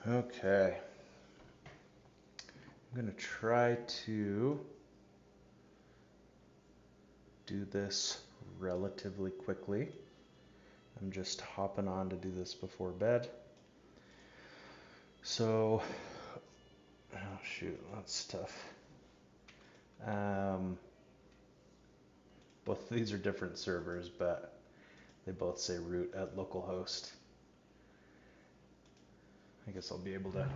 Okay, I'm going to try to do this relatively quickly. I'm just hopping on to do this before bed. So, oh shoot, that's tough. Both of these are different servers, but they both say root at localhost. I guess I'll be able to,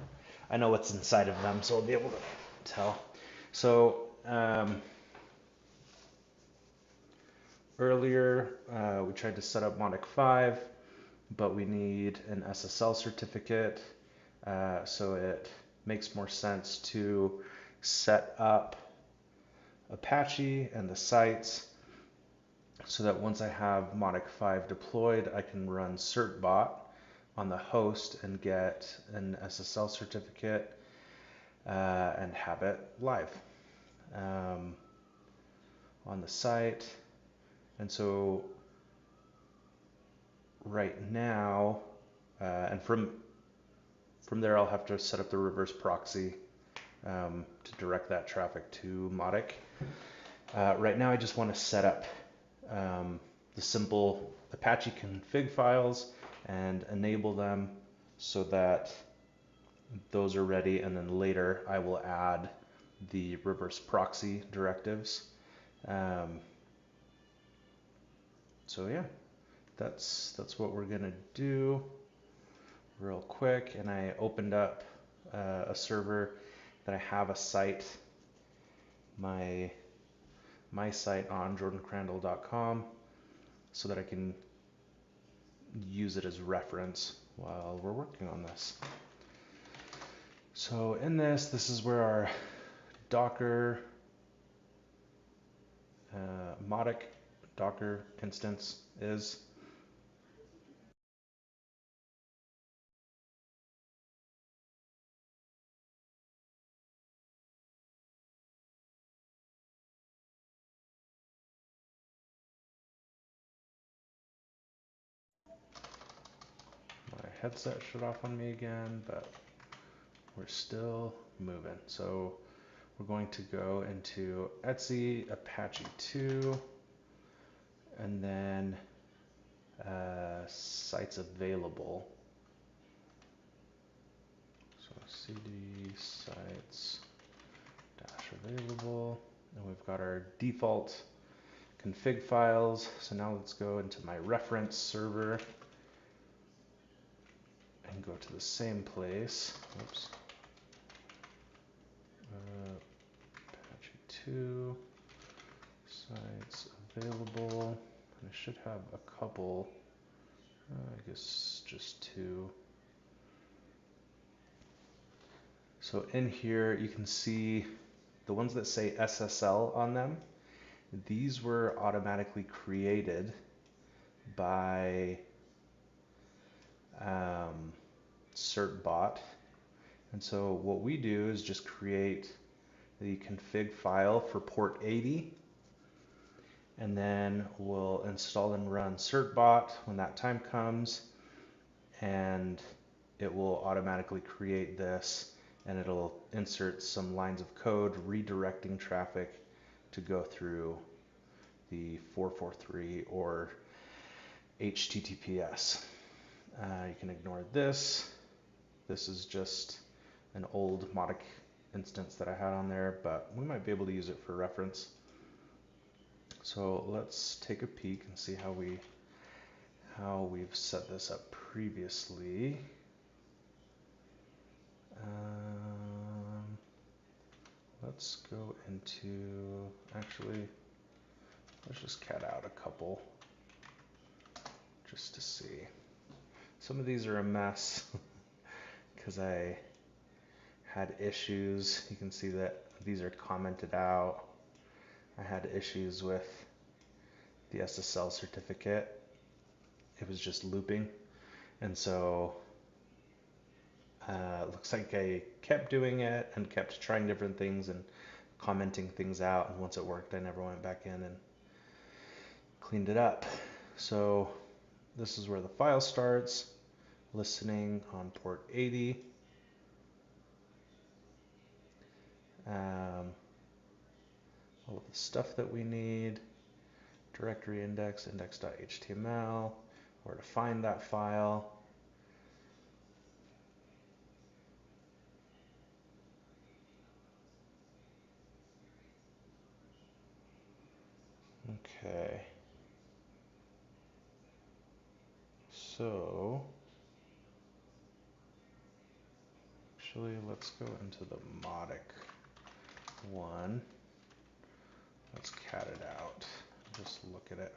I know what's inside of them, so I'll be able to tell. So, earlier we tried to set up Mautic 5, but we need an SSL certificate, so it makes more sense to set up Apache and the sites so that once I have Mautic 5 deployed, I can run certbot on the host and get an SSL certificate and have it live on the site. And so right now, and from there I'll have to set up the reverse proxy to direct that traffic to Mautic. Right now I just want to set up the simple Apache config files and enable them so that those are ready, and then later I will add the reverse proxy directives. So yeah, that's what we're gonna do real quick. And I opened up a server that I have a site, my site on jordancrandall.com, so that I can use it as reference while we're working on this. So in this is where our Docker Mautic Docker instance is. My headset shut off on me again, but we're still moving. So we're going to go into Etsy Apache 2 and then sites available. So cd sites dash available, and we've got our default config files. So now let's go into my reference server and go to the same place. Oops. Apache 2 sites available. And I should have a couple. I guess just two. So in here you can see the ones that say SSL on them. These were automatically created by certbot. And so what we do is just create the config file for port 80, and then we'll install and run certbot when that time comes, and it will automatically create this, and it'll insert some lines of code redirecting traffic to go through the 443 or HTTPS. You can ignore this. This is just an old Mautic instance that I had on there, but we might be able to use it for reference. So let's take a peek and see how we've set this up previously. Let's go into, actually, let's just cat out a couple just to see. Some of these are a mess because I had issues. You can see that these are commented out. I had issues with the SSL certificate. It was just looping, and so it looks like I kept doing it and kept trying different things and commenting things out, and once it worked I never went back in and cleaned it up. So this is where the file starts, listening on port 80. all of the stuff that we need, directory index, index.html, where to find that file. Okay. So, actually, let's go into the Mautic one. Let's cat it out. Just look at it.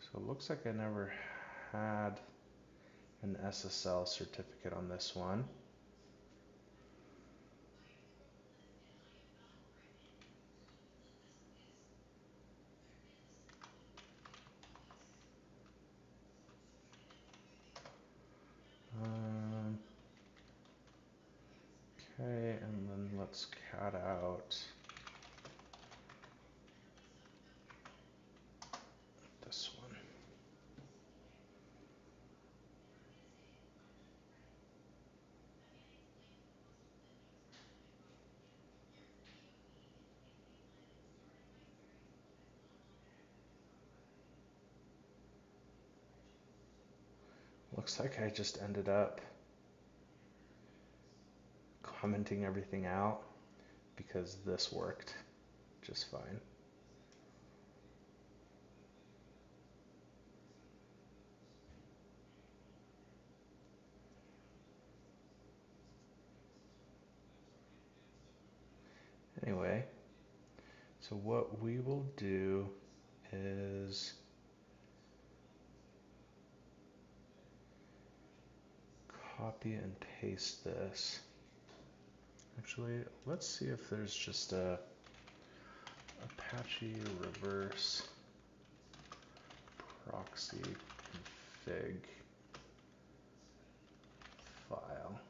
So it looks like I never had an SSL certificate on this one. Okay, and then let's cat out this one. Looks like I just ended up commenting everything out because this worked just fine. Anyway, so what we will do is copy and paste this. Actually, let's see if there's just a Apache reverse proxy config file.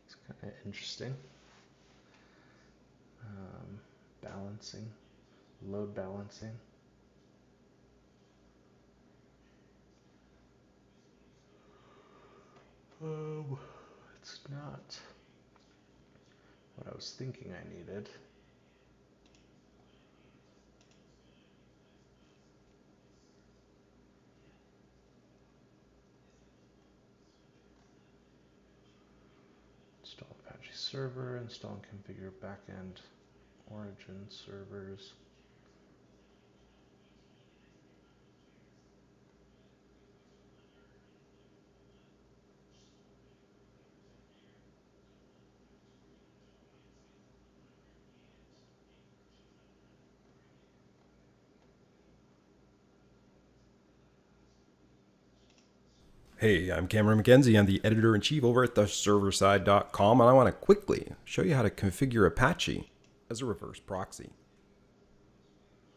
It's kind of interesting. Balancing, load balancing. It's not what I was thinking I needed. Install Apache server, install and configure backend origin servers. Hey, I'm Cameron McKenzie. I'm the editor-in-chief over at theserverside.com, and I want to quickly show you how to configure Apache as a reverse proxy.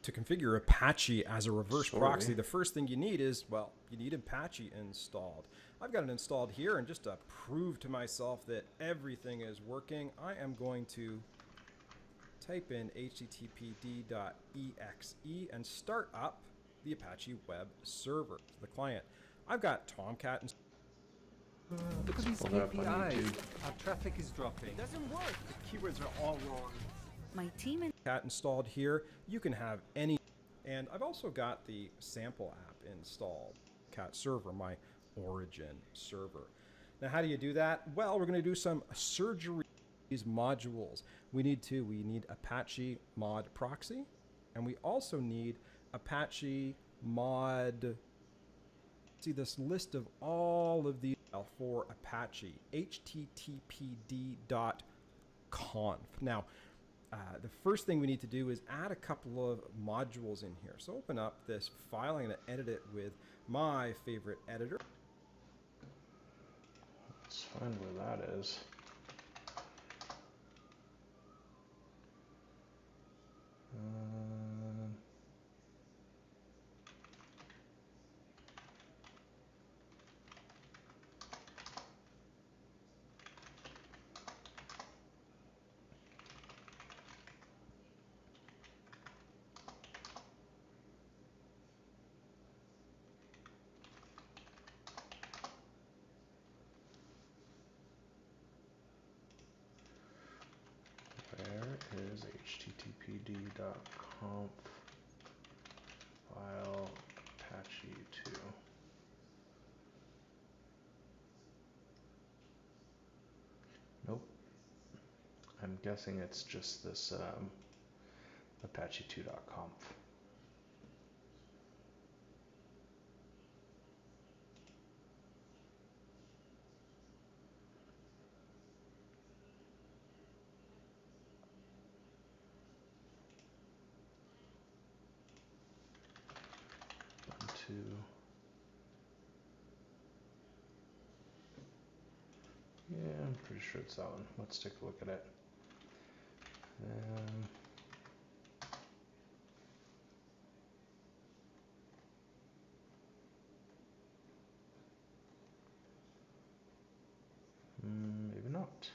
To configure Apache as a reverse proxy, the first thing you need is, well, you need Apache installed. I've got it installed here, and just to prove to myself that everything is working, I am going to type in httpd.exe and start up the Apache web server, the client. I've got Tomcat and look at these KPIs. Our traffic is dropping. It doesn't work. The keywords are all wrong. My team and Cat installed here. You can have any, and I've also got the sample app installed. Cat server, my origin server. Now, how do you do that? Well, we're going to do some surgery. These modules. We need Apache mod proxy, and we also need Apache mod. See this list of all of these for Apache, httpd.conf. Now, the first thing we need to do is add a couple of modules in here. So open up this file. I'm going to edit it with my favorite editor. Let's find where that is. apache2.conf file apache2. Nope. I'm guessing it's just this apache2.conf. Yeah, I'm pretty sure it's that one. Let's take a look at it. Maybe not.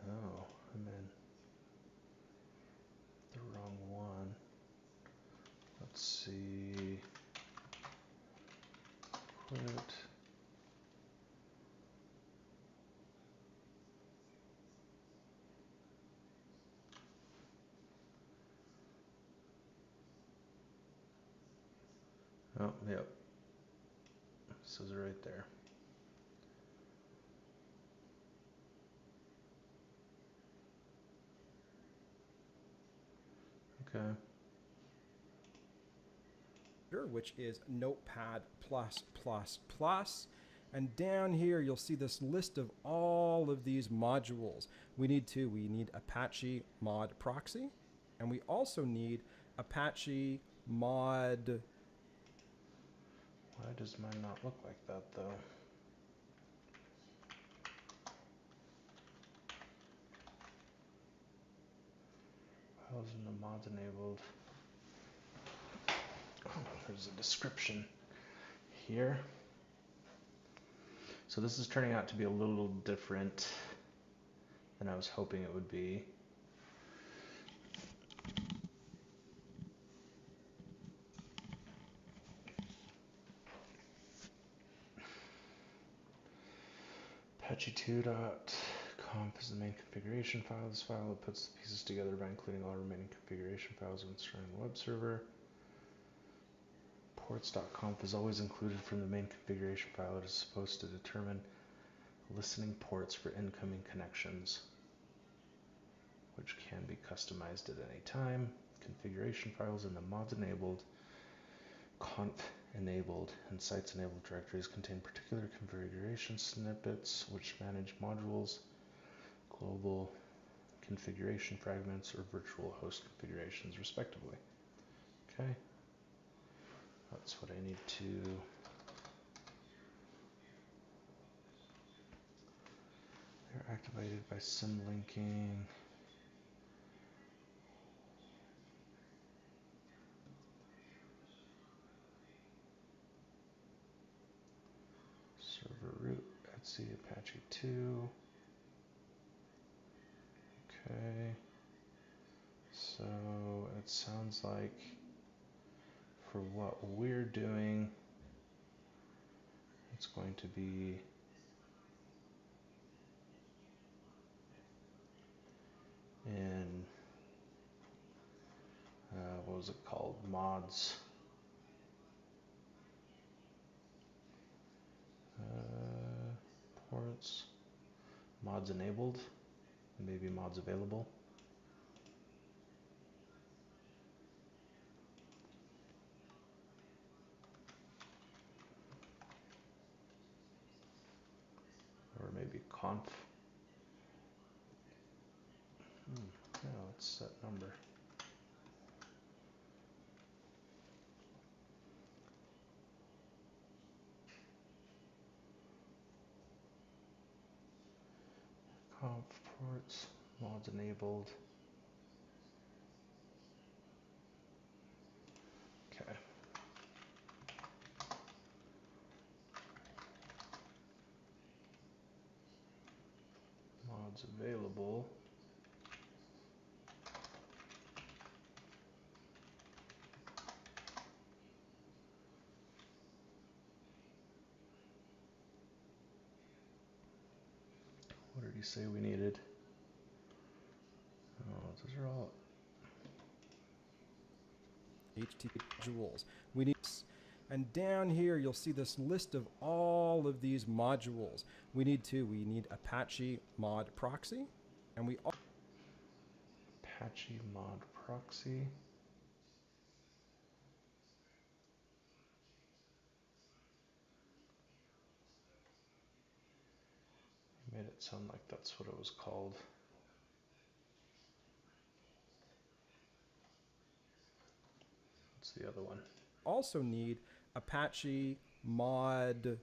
Oh, I'm in the wrong one. Let's see. Quit. Oh, yep. Says it right there. Okay. Which is Notepad++. And down here, you'll see this list of all of these modules. We need Apache mod proxy, and we also need Apache mod. Why does mine not look like that though? Files in the mods enabled. Oh, there's a description here. So this is turning out to be a little different than I was hoping it would be. Apache2.conf is the main configuration file. This file puts the pieces together by including all remaining configuration files when starting the web server. Ports.conf is always included from the main configuration file. It is supposed to determine listening ports for incoming connections, which can be customized at any time. Configuration files in the mods enabled, conf enabled, and sites enabled directories contain particular configuration snippets which manage modules, global configuration fragments, or virtual host configurations, respectively. Okay, that's what I need to. They're activated by symlinking. Server root, Etsy, Apache 2. Okay. So it sounds like for what we're doing, it's going to be in, what was it called? Mods. Ports. Mods enabled. Maybe mods available. Or maybe conf. Yeah, let's set number. Conf ports, mods enabled. Okay. Mods available. you say we needed? Oh, those are all HTTP modules. We need, and down here you'll see this list of all of these modules. We need Apache mod proxy, and we Apache mod proxy. Made it sound like that's what it was called. What's the other one? also need Apache mod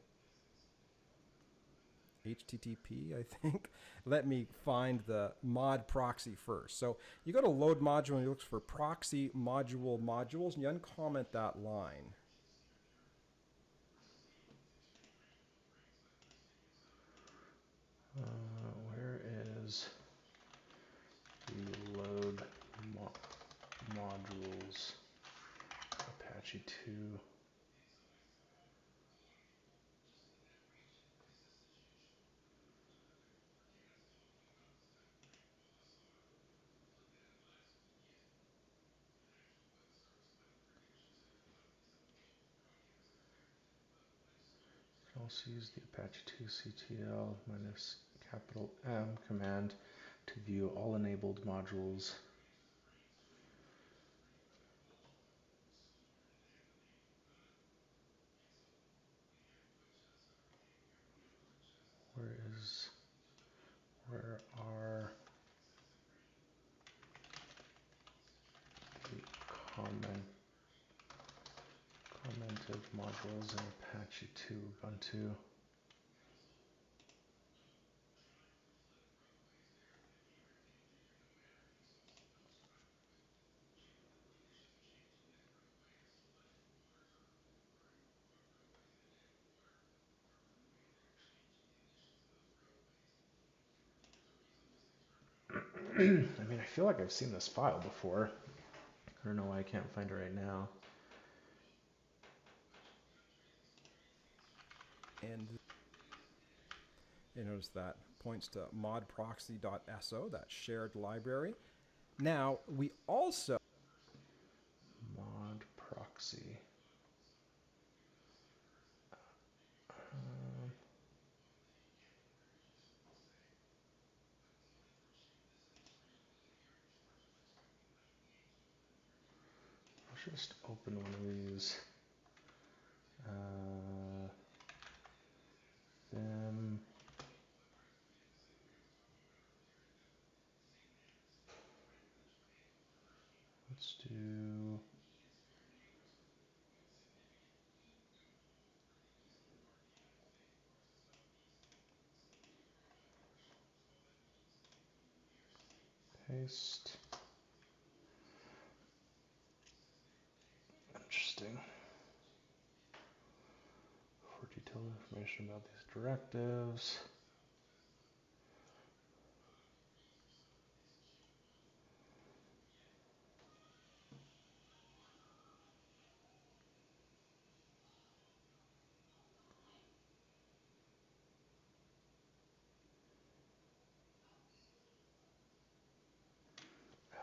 HTTP, I think. Let me find the mod proxy first. So you go to load module and you look for proxy module modules, and you uncomment that line. Where is the load modules Apache 2? Also use the Apache 2 CTL minus capital M command to view all enabled modules. Where are the commented modules in Apache 2 Ubuntu? I mean, I feel like I've seen this file before. I don't know why I can't find it right now. And you notice that points to modproxy.so, that shared library. Now, we also Mod proxy. I'll just open one of these. Them. Let's do paste. Interesting. For detailed information about these directives.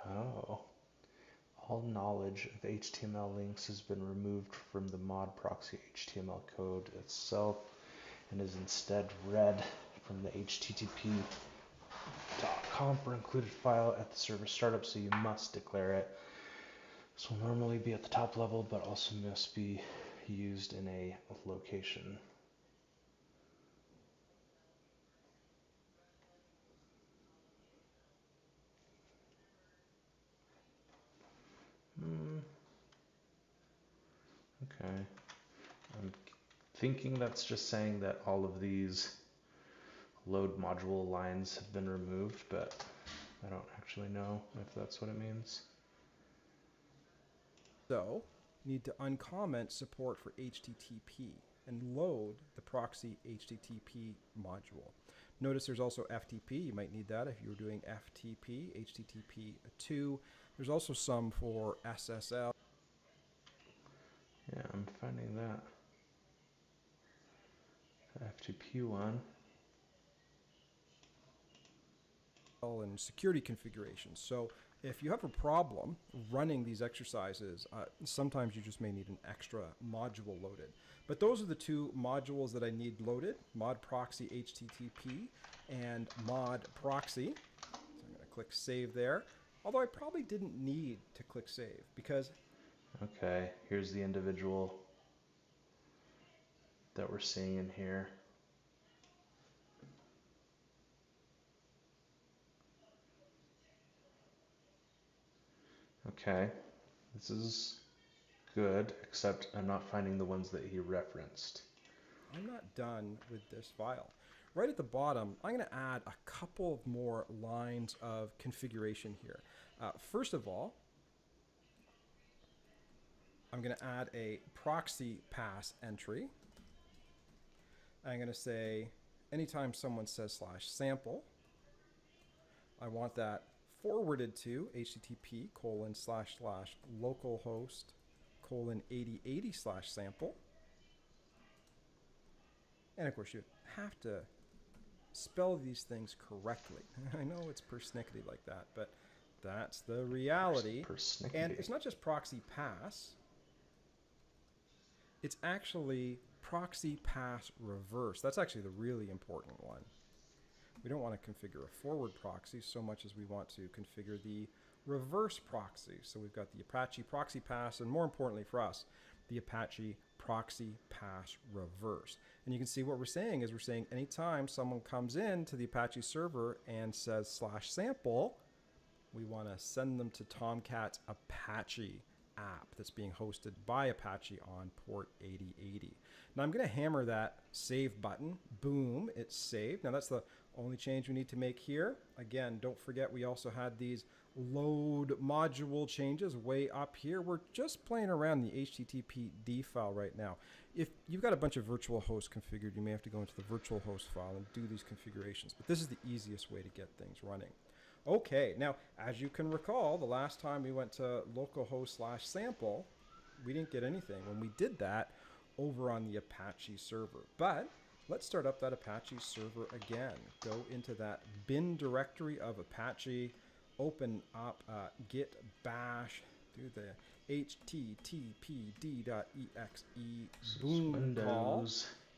Oh. All knowledge of HTML links has been removed from the mod proxy HTML code itself and is instead read from the http.conf included file at the server startup, so you must declare it. This will normally be at the top level, but also must be used in a location. Okay. I'm thinking that's just saying that all of these load module lines have been removed, but I don't actually know if that's what it means. need to uncomment support for HTTP and load the proxy HTTP module. Notice there's also FTP. You might need that if you were doing FTP, HTTP2. There's also some for SSL. Yeah, I'm finding that. The FTP one. and security configurations. So if you have a problem running these exercises, sometimes you just may need an extra module loaded. But those are the two modules that I need loaded: mod proxy HTTP and mod proxy. So I'm going to click save there. Although I probably didn't need to click save because... Okay, here's the individual that we're seeing in here. Okay, this is good, except I'm not finding the ones that he referenced. I'm not done with this file. Right at the bottom, I'm going to add a couple of more lines of configuration here. First of all, I'm going to add a proxy pass entry. I'm going to say anytime someone says /sample, I want that forwarded to http://localhost:8080/sample. And of course, you have to spell these things correctly. I know it's persnickety like that, but that's the reality. And it's not just proxy pass. It's actually proxy pass reverse. That's actually the really important one. We don't want to configure a forward proxy so much as we want to configure the reverse proxy. So we've got the Apache proxy pass, and more importantly for us, the Apache proxy pass reverse. And you can see what we're saying is we're saying anytime someone comes in to the Apache server and says /sample, we want to send them to Tomcat's Apache app that's being hosted by Apache on port 8080. Now I'm going to hammer that save button. Boom, it's saved. Now that's the only change we need to make here. Again, don't forget we also had these load module changes way up here. We're just playing around the HTTPD file right now. If you've got a bunch of virtual hosts configured, you may have to go into the virtual host file and do these configurations, but this is the easiest way to get things running. Okay, now as you can recall, the last time we went to localhost/sample, we didn't get anything when we did that over on the Apache server. But let's start up that Apache server again. Go into that bin directory of Apache, open up git bash, do the httpd.exe boom call,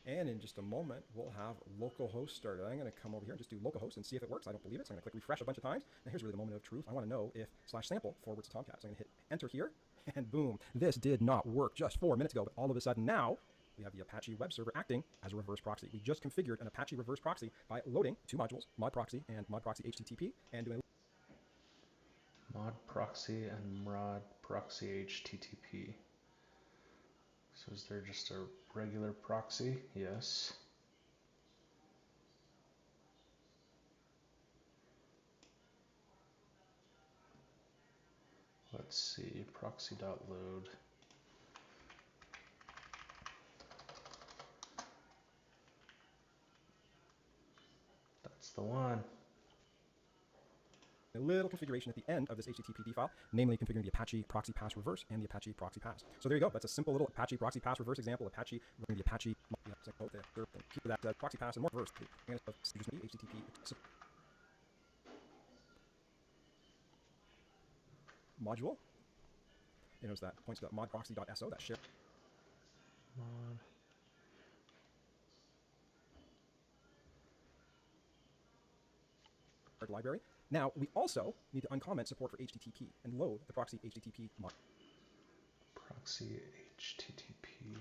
and in just a moment we'll have localhost started. I'm going to come over here and just do localhost and see if it works. I don't believe it, so I'm going to click refresh a bunch of times. And here's really the moment of truth. I want to know if /sample forwards to Tomcat. So I'm going to hit enter here, and boom, this did not work just 4 minutes ago, but all of a sudden now we have the Apache web server acting as a reverse proxy. We just configured an Apache reverse proxy by loading two modules, mod proxy and mod proxy HTTP, and doing mod proxy and mod proxy HTTP. So is there just a regular proxy? Yes. Let's see, proxy.load. That's the one. a little configuration at the end of this HTTPD file, namely configuring the Apache proxy pass reverse and the Apache proxy pass. So there you go. That's a simple little Apache proxy pass reverse example. Apache running the Apache that proxy pass and more reverse. HTTP module. You notice that points to that modproxy.so, that share. Mod. Library. Now we also need to uncomment support for HTTP and load the proxy HTTP mod. Proxy HTTP.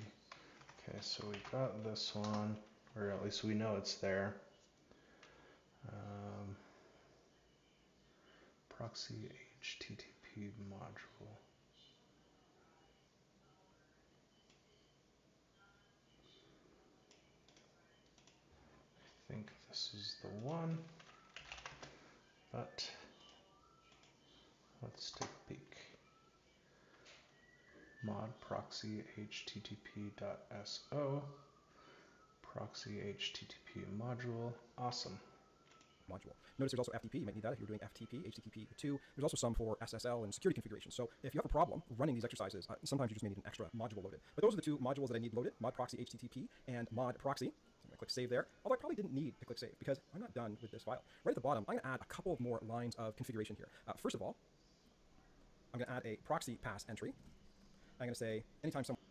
Okay, so we've got this one, or at least we know it's there. Proxy HTTP module. I think this is the one, but let's take a peek. Mod proxy http.so proxy HTTP module. Awesome. Module. Notice there's also FTP. You might need that if you're doing FTP, HTTP2. There's also some for SSL and security configuration. So if you have a problem running these exercises, sometimes you just may need an extra module loaded. But those are the two modules that I need loaded: mod proxy HTTP and mod proxy. So I'm click save there, although I probably didn't need to click save because I'm not done with this file. Right at the bottom, I'm going to add a couple of more lines of configuration here. First of all, I'm going to add a proxy pass entry. I'm going to say anytime someone...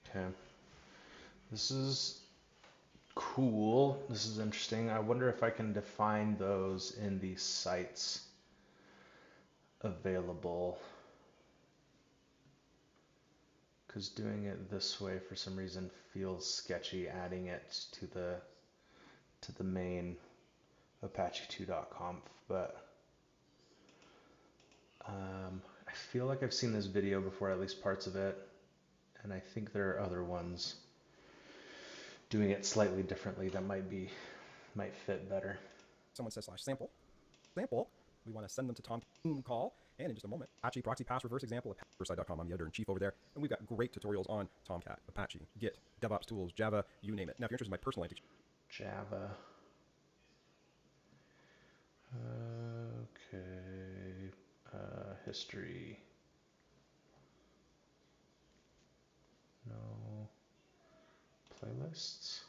Okay. This is cool. This is interesting. I wonder if I can define those in the sites available. Because doing it this way for some reason feels sketchy, adding it to the main apache2.conf, but I feel like I've seen this video before, at least parts of it, and I think there are other ones doing it slightly differently that might fit better. Someone says /sample, we want to send them to Tom call, and in just a moment, Apache proxy pass reverse example at Riverside.com. I'm the editor-in-chief over there, and we've got great tutorials on Tomcat, Apache, Git, DevOps tools, Java, you name it. Now, if you're interested in my personal antics, Java. Okay. History. No. Playlists.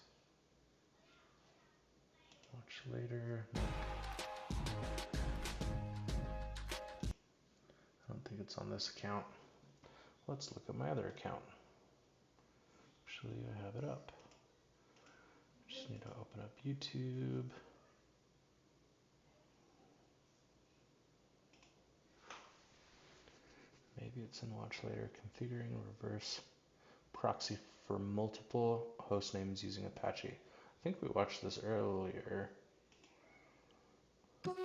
Watch later. No. I don't think it's on this account. Let's look at my other account. Actually, I have it up. Just need to open up YouTube. Maybe it's in watch later. Configuring reverse proxy for multiple host names using Apache. I think we watched this earlier. Let's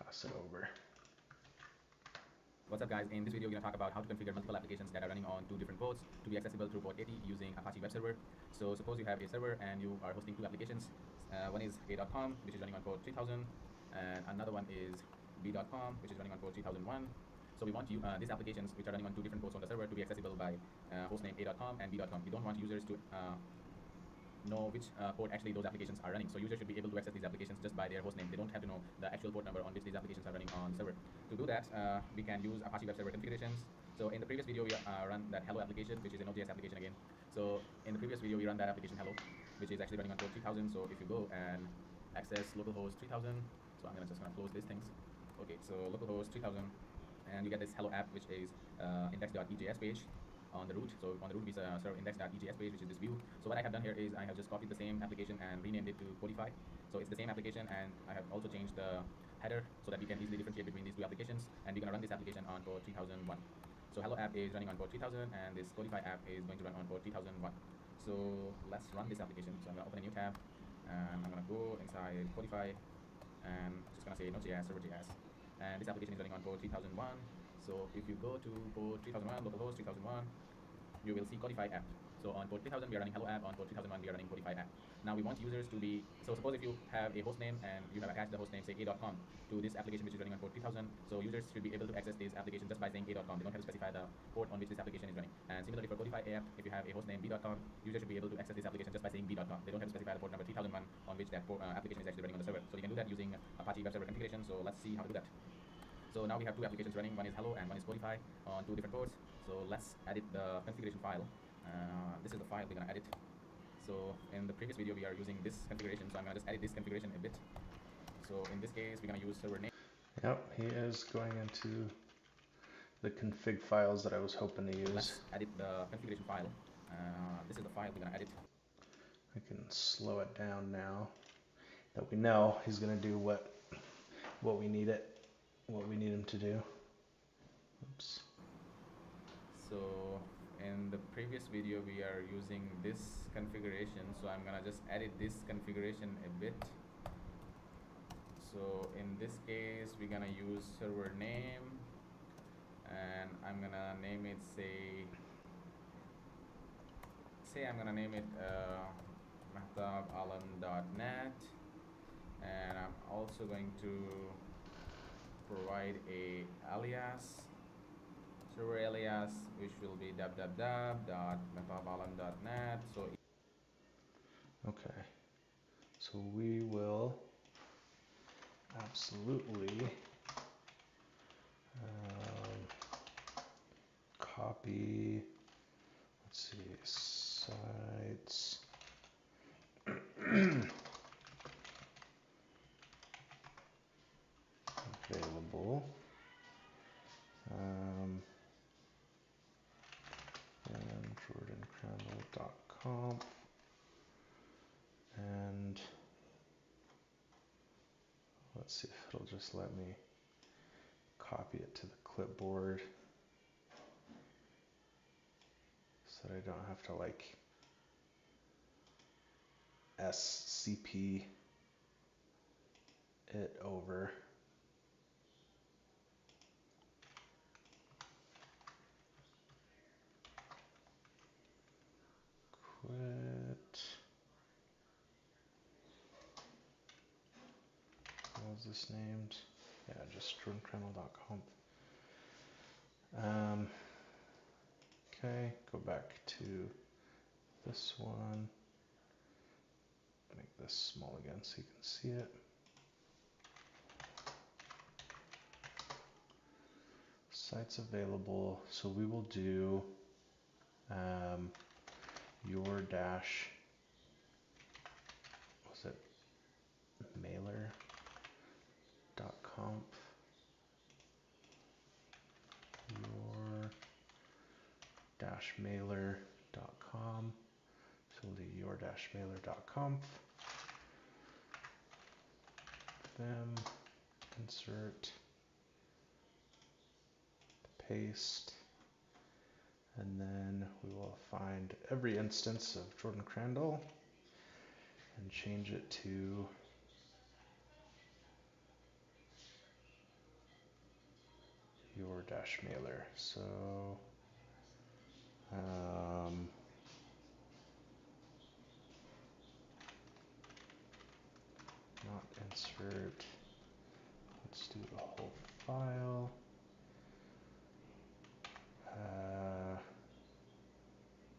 pass it over. What's up guys, in this video we're going to talk about how to configure multiple applications that are running on two different ports to be accessible through port 80 using Apache web server. So suppose you have a server and you are hosting two applications. One is a.com, which is running on port 3000, and another one is b.com, which is running on port 3001. So we want these applications which are running on two different ports on the server to be accessible by hostname a.com and b.com. We don't want users to know which port actually those applications are running. So users should be able to access these applications just by their hostname. They don't have to know the actual port number on which these applications are running on the server. To do that, we can use Apache web server configurations. So in the previous video, we run that hello application, which is a Node.js application again. So in the previous video, we run that application hello, which is actually running on port 3000. So if you go and access localhost 3000, so I'm just gonna close these things. Okay, so localhost 3000, and you get this hello app, which is index.ejs page on the root. So on the root we serve index.ejs page, which is this view. So what I have done here is I have just copied the same application and renamed it to Codify. So it's the same application, and I have also changed the header so that we can easily differentiate between these two applications, and we're going to run this application on port 3001. So hello app is running on port 3000, and this Codify app is going to run on port 3001. So let's run this application. So I'm going to open a new tab, and I'm going to go inside Codify, and just going to say Node.js server.js, and this application is running on port 3001. So if you go to port 3001, localhost 3001, you will see Codify app. So on port 3000 we are running hello app, on port 3001 we are running Codify app. Now we want users to be, so suppose if you have a host name and you have attached the host name say a.com to this application which is running on port 3000, so users should be able to access this application just by saying a.com. They don't have to specify the port on which this application is running. And similarly for Codify app, if you have a host name b.com, users should be able to access this application just by saying b.com. They don't have to specify the port number 3001 on which that application is actually running on the server. So you can do that using Apache web server configuration. So let's see how to do that. So now we have two applications running. One is hello and one is Codify on two different ports. So let's edit the configuration file. This is the file we're going to edit. So in the previous video we are using this configuration, so I'm going to just edit this configuration a bit. So in this case we're going to use server name. Yep, he is going into the config files that I was hoping to use. Let's edit the configuration file. This is the file we're going to edit. I can slow it down now that we know he's going to do what we need him to do. Oops. So in the previous video we are using this configuration, so I'm gonna just edit this configuration a bit. So in this case we're gonna use server name, and I'm gonna name it I'm gonna name it mahtabalam.net, and I'm also going to provide a alias, server alias, which will be www.mahtabalam.net. So Okay, so we will absolutely copy copy, let's see, sites available. And jordancrandall.com, and let's see if it'll just let me copy it to the clipboard so that I don't have to like SCP it over. Quit. What was this named? Yeah, just jordancrandall.com. Okay, go back to this one. Make this small again so you can see it. Sites available. So we will do your dash, was it mailer.conf, your dash mailer.com. So we'll do your dash mailer.conf, them, insert, paste, and then we will find every instance of Jordan Crandall and change it to your dash mailer. So not insert, let's do the whole file.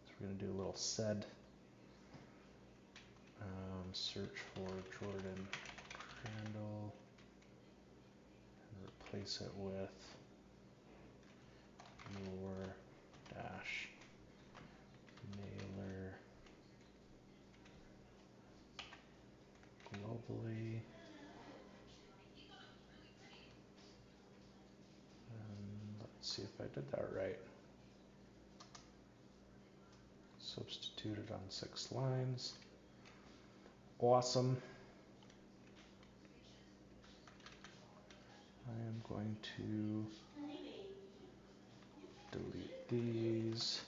So we're going to do a little sed, search for Jordan Crandall, and replace it with your dash mailer globally. And let's see if I did that right. Substituted on 6 lines. Awesome. I am going to delete these.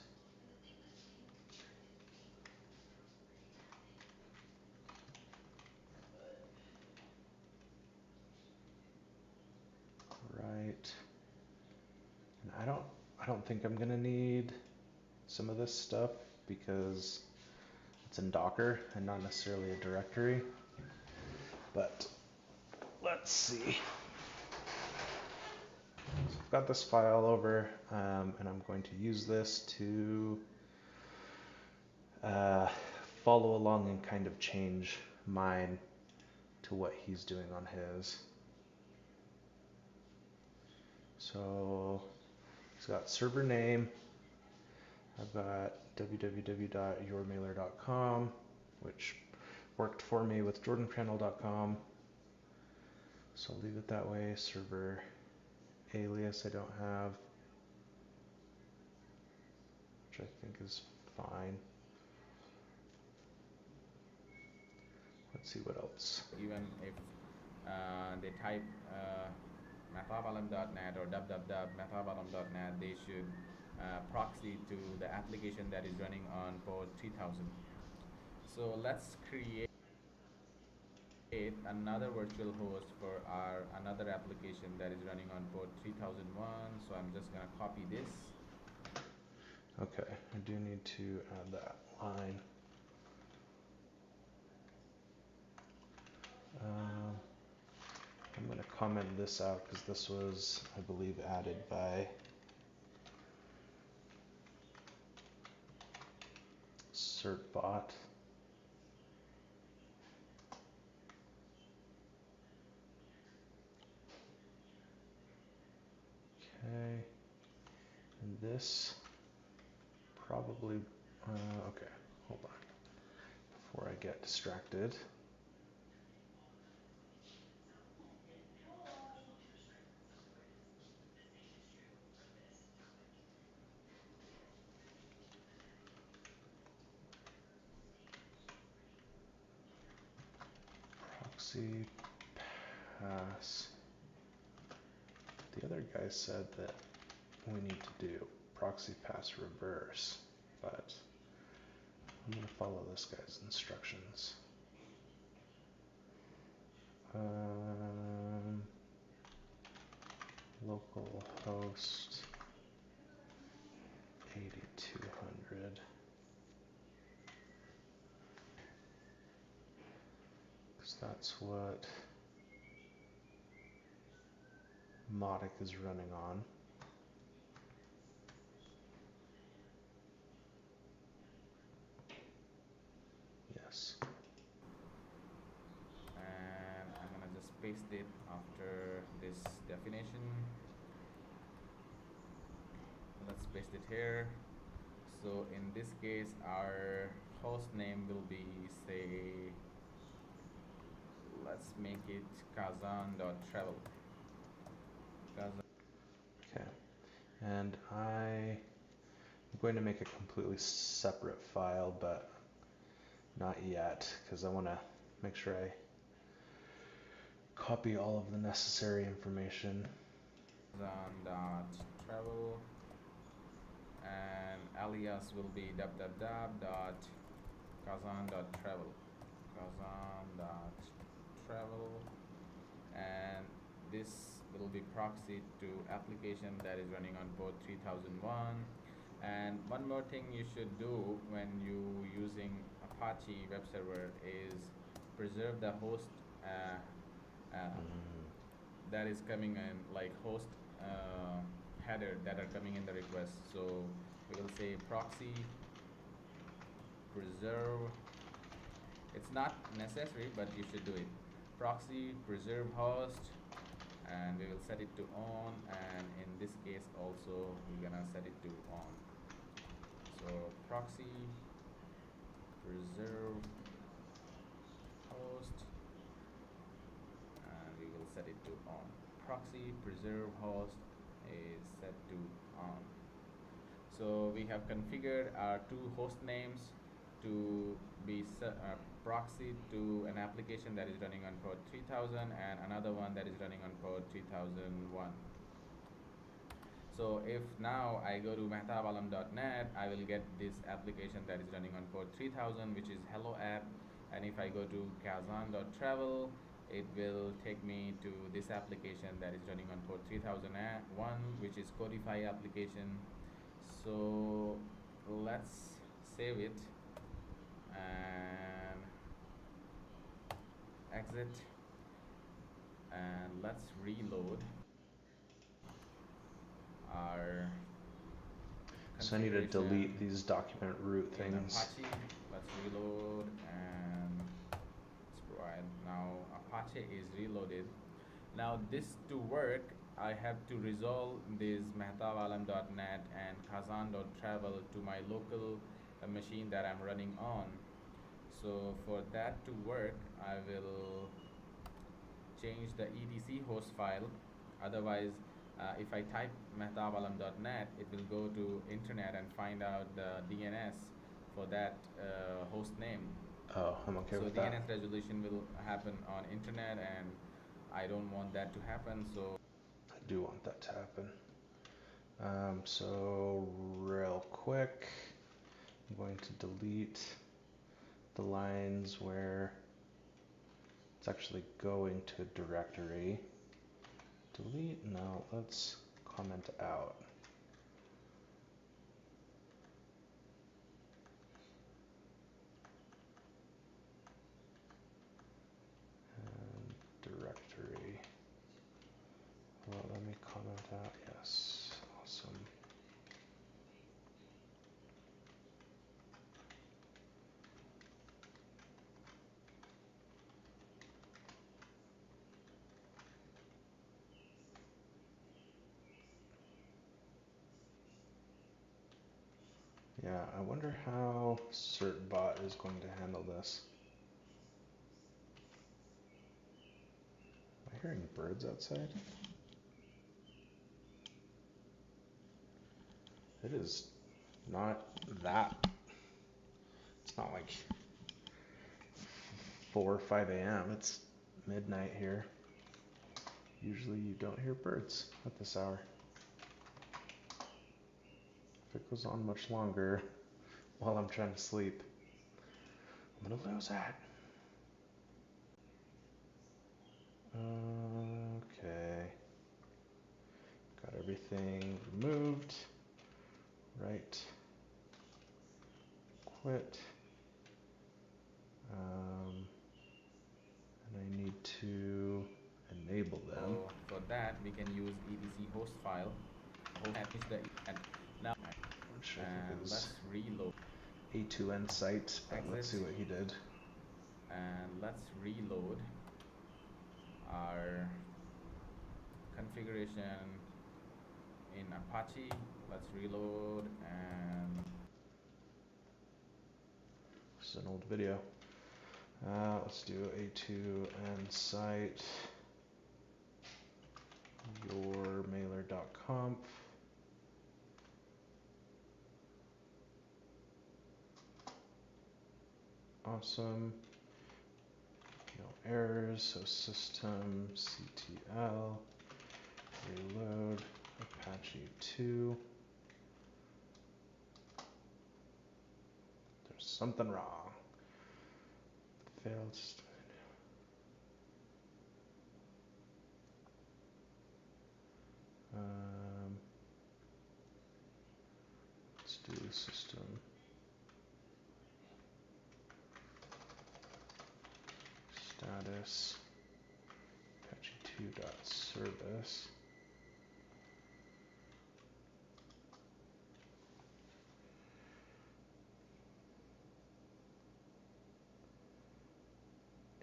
Right. And I don't think I'm gonna need some of this stuff because it's in Docker and not necessarily a directory. But let's see. So I've got this file over, and I'm going to use this to follow along and kind of change mine to what he's doing on his. So he's got server name. I've got www.yourmailer.com, which worked for me with jordancrandall.com. So I'll leave it that way. Server alias I don't have, which I think is fine. Let's see what else. Even if they type mathabalam.net or www.mathabalam.net, they should proxy to the application that is running on port 3000. So let's create another virtual host for our another application that is running on port 3001. So I'm just gonna copy this. Okay, I do need to add that line. I'm going to comment this out because this was, I believe, added by certbot. Okay, and this probably, okay, hold on, before I get distracted. Proxy pass. The other guy said that we need to do proxy pass reverse, but I'm going to follow this guy's instructions. Local host 8200. Because that's what Mautic is running on. Yes. And I'm gonna just paste it after this definition. Let's paste it here. So in this case, our host name will be, say, let's make it kazan.travel. Okay. And I'm going to make a completely separate file, but not yet, because I want to make sure I copy all of the necessary information. Kazan.travel, and alias will be www.kazan.travel. Kazan.travel, and this will be proxied to application that is running on port 3001. And one more thing you should do when you using Apache web server is preserve the host that is coming in, like host header that are coming in the request. So we will say proxy preserve. It's not necessary, but you should do it. Proxy preserve host, and we will set it to on, and in this case also we're gonna set it to on. So proxy preserve host, and we will set it to on. Proxy preserve host is set to on. So we have configured our two host names to be proxied to an application that is running on port 3000 and another one that is running on port 3001. So if now I go to mehtaabalam.net, I will get this application that is running on port 3000, which is hello app. And if I go to kazan.travel, it will take me to this application that is running on port 3001, which is Codify application. So let's save it and exit, and let's reload our So I need to delete these document root things. Apache. Let's reload, and let's provide now Apache is reloaded. Now this to work, I have to resolve this mehtaabalam.net and kazan.travel to my local machine that I'm running on. So for that to work, I will change the etc host file. Otherwise, if I type mehtaabalam.net, it will go to internet and find out the DNS for that host name. Oh, I'm okay with that. So DNS resolution will happen on internet, and I don't want that to happen. So I do want that to happen. So real quick, I'm going to delete the lines where it's actually going to a directory. Delete, no, let's comment out. And directory. Well, let me comment out, yes, awesome. Yeah, Yeah, I wonder how certbot is going to handle this. Am I hearing birds outside? It is not that. It's not like 4 or 5 a.m. It's midnight here. Usually you don't hear birds at this hour. If it goes on much longer while I'm trying to sleep, I'm gonna lose that. Okay. Got everything removed. Right. Quit. And I need to enable them. So for that, we can use etc host file. Now, Which I think is let's reload. A2N site, but let's see what he did. And let's reload our configuration in Apache. Let's reload, and This is an old video. Let's do A2N site, yourmailer.conf. Awesome. No errors, so system ctl reload Apache 2. There's something wrong. Failed. Let's do system status Apache 2.service.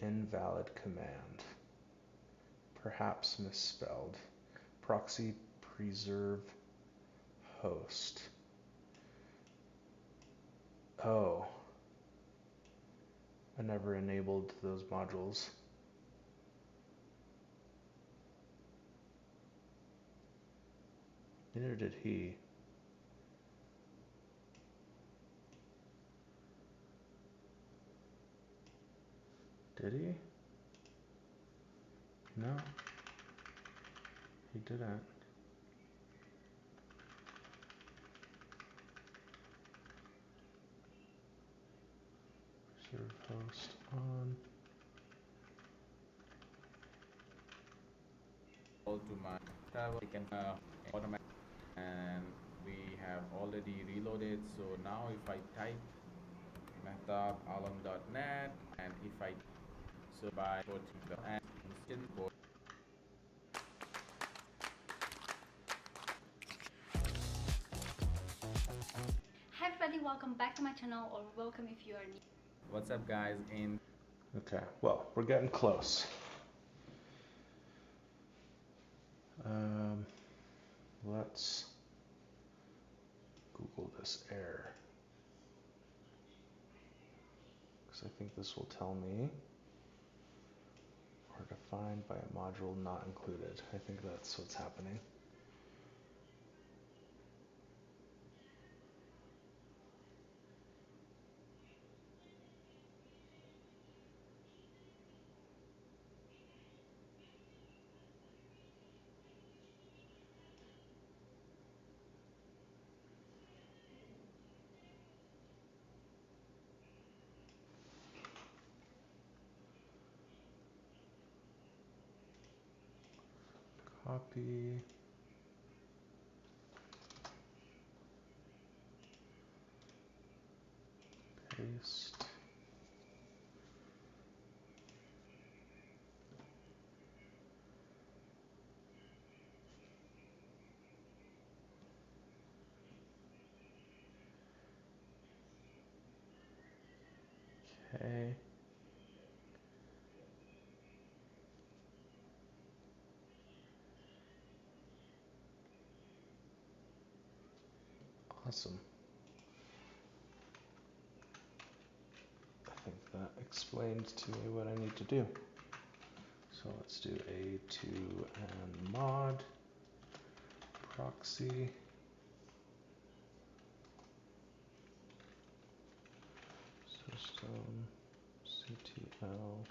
Invalid command. Perhaps misspelled. Proxy preserve host. Oh. I never enabled those modules. Neither did he. Did he? No. He didn't. Serve host on. all to my server. We can automatic, and we have already reloaded. So now if I type method alum.net, and if I so by porting the instant port. Hi everybody, welcome back to my channel, or welcome if you are new. What's up guys? Okay, well, we're getting close. Let's Google this error, because I think this will tell me, or defined by a module not included. I think that's what's happening. Copy. Paste. Okay. Awesome. explains to me what I need to do. So let's do a2 and mod proxy system ctl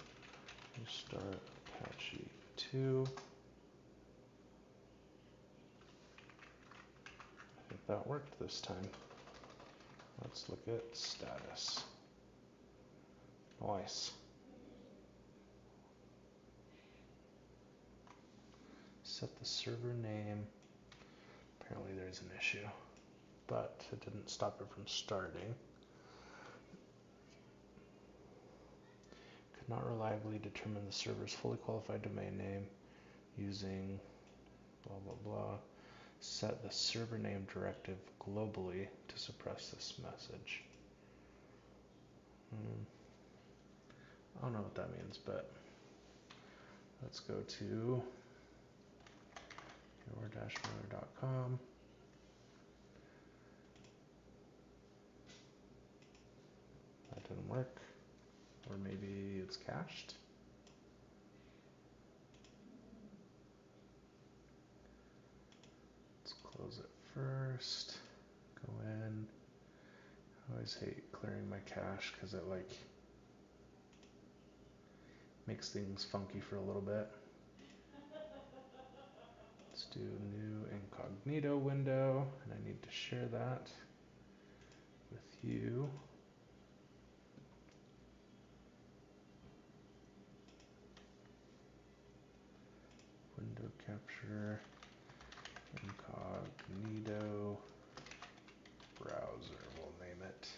start Apache 2. I think that worked this time. Let's look at status. Nice. Set the server name. Apparently there's an issue, but it didn't stop it from starting. Could not reliably determine the server's fully qualified domain name using blah blah blah. Set the server name directive globally to suppress this message. I don't know what that means, but let's go to your-mailer.com. That didn't work. Or maybe it's cached. Let's close it first. Go in. I always hate clearing my cache because it like makes things funky for a little bit. Let's do new incognito window, and I need to share that with you. Window capture, incognito, browser, we'll name it.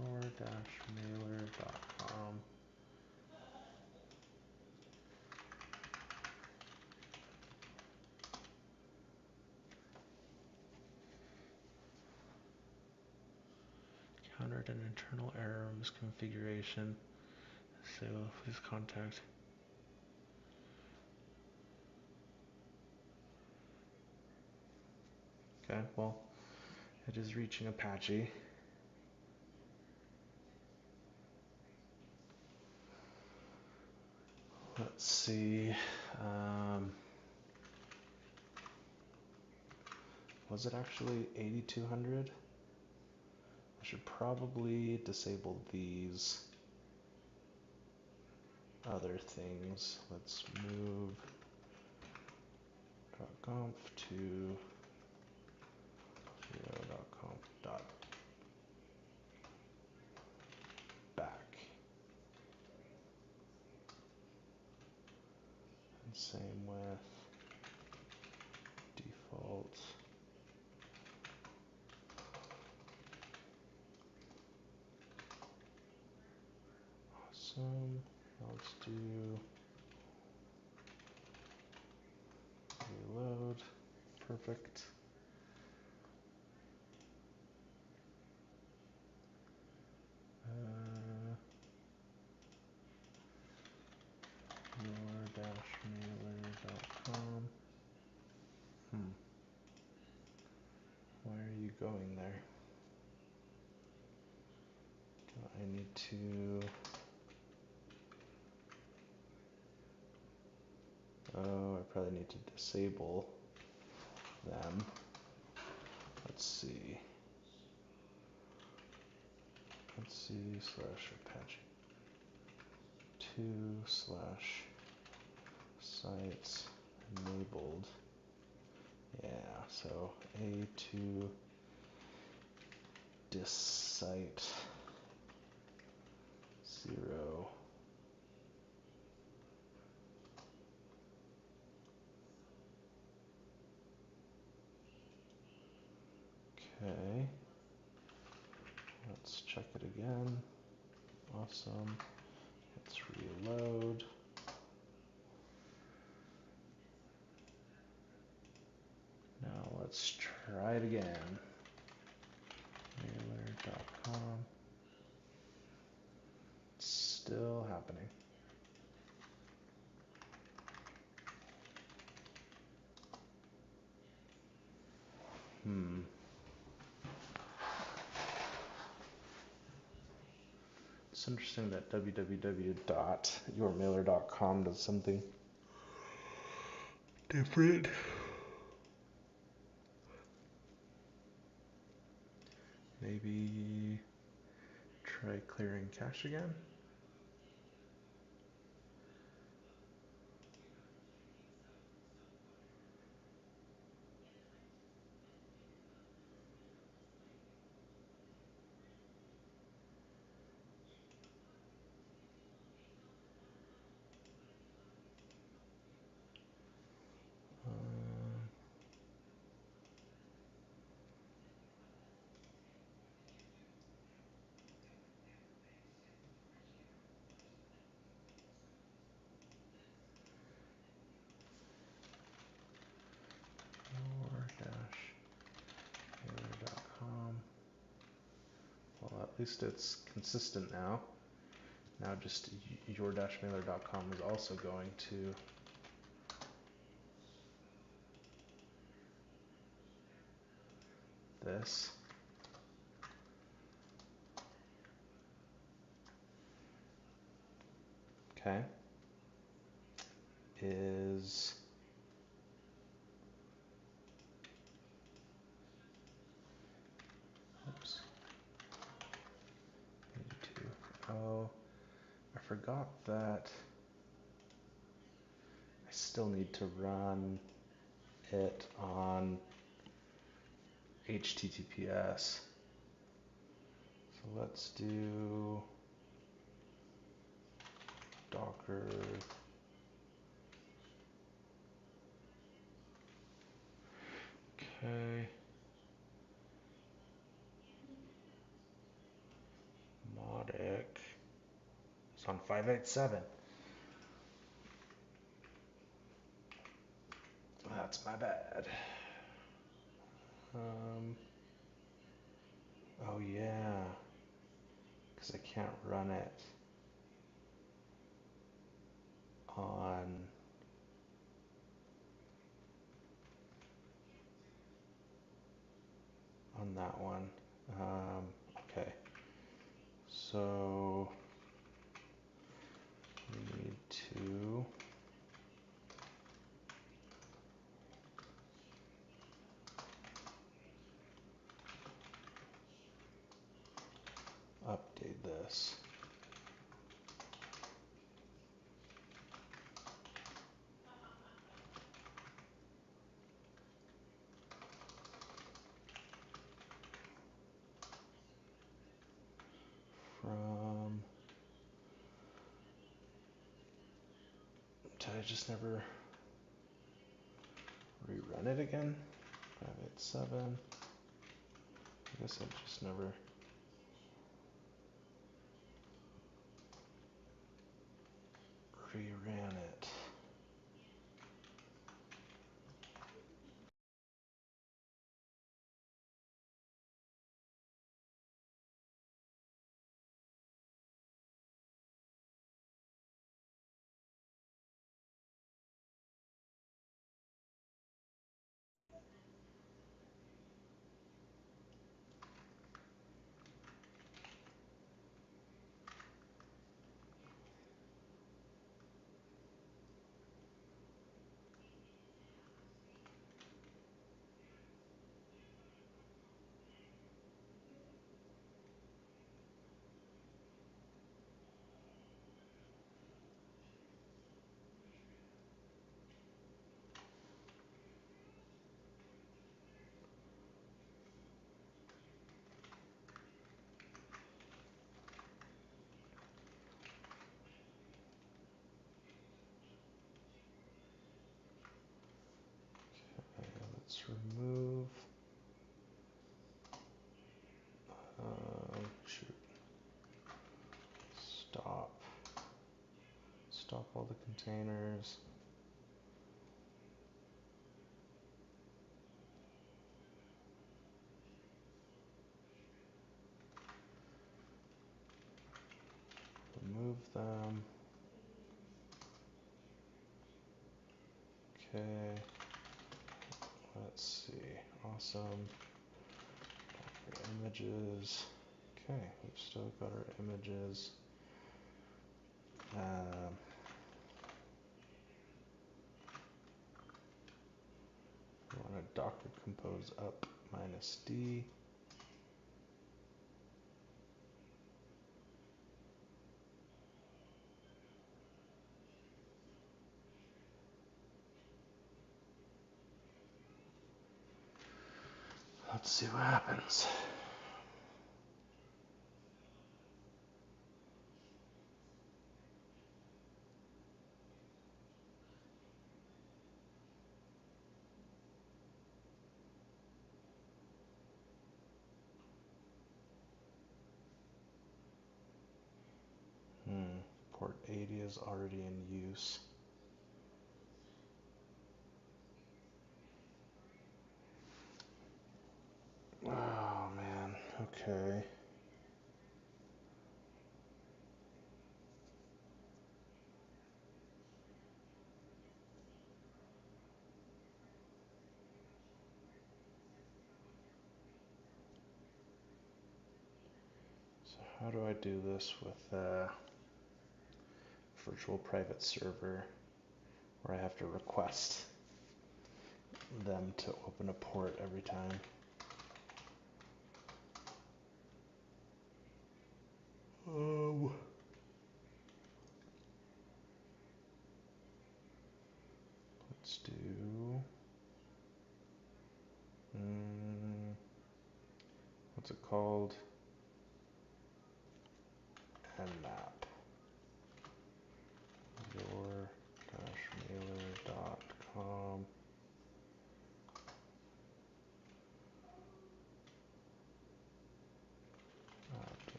And then your-mailer.com. Encountered an internal error misconfiguration. So please contact. Okay, well, it is reaching Apache. Let's see. Was it actually 8200? I should probably disable these other things. Let's move .conf to 0.conf. Back. And same with default. Awesome. Let's do reload. Perfect. Your-mailer.com. Why are you going there? Do I need to... Oh, I probably need to disable them. Let's see. Let's see /Apache 2/sites enabled. Yeah, so A2 dissite 0. Okay. Let's check it again. Awesome. Let's reload. Now let's try it again. Mailer.com. It's still happening. It's interesting that www.yourmailer.com does something different. Maybe try clearing cache again. Your-mailer.com. Well, at least it's consistent now. Now just your-mailer.com is also going to this. Okay. Is oops. Oh, I forgot that I still need to run it on HTTPS. So let's do Docker. Okay. Mautic. It's on 587. That's my bad. Oh yeah, because I can't run it on that one. Okay, so we need to update this. From, did I just never rerun it again? 587. I guess I just never. Reran it. Let's remove. Shoot. Stop. Stop all the containers. Remove them. Okay. Let's see. Awesome. Images. Okay, we've still got our images. We want to Docker compose up -d. Let's see what happens. Port 80 is already in use. Oh man, okay. So how do I do this with virtual private server where I have to request them to open a port every time? Let's do, what's it called? Nmap. Your-mailer.com.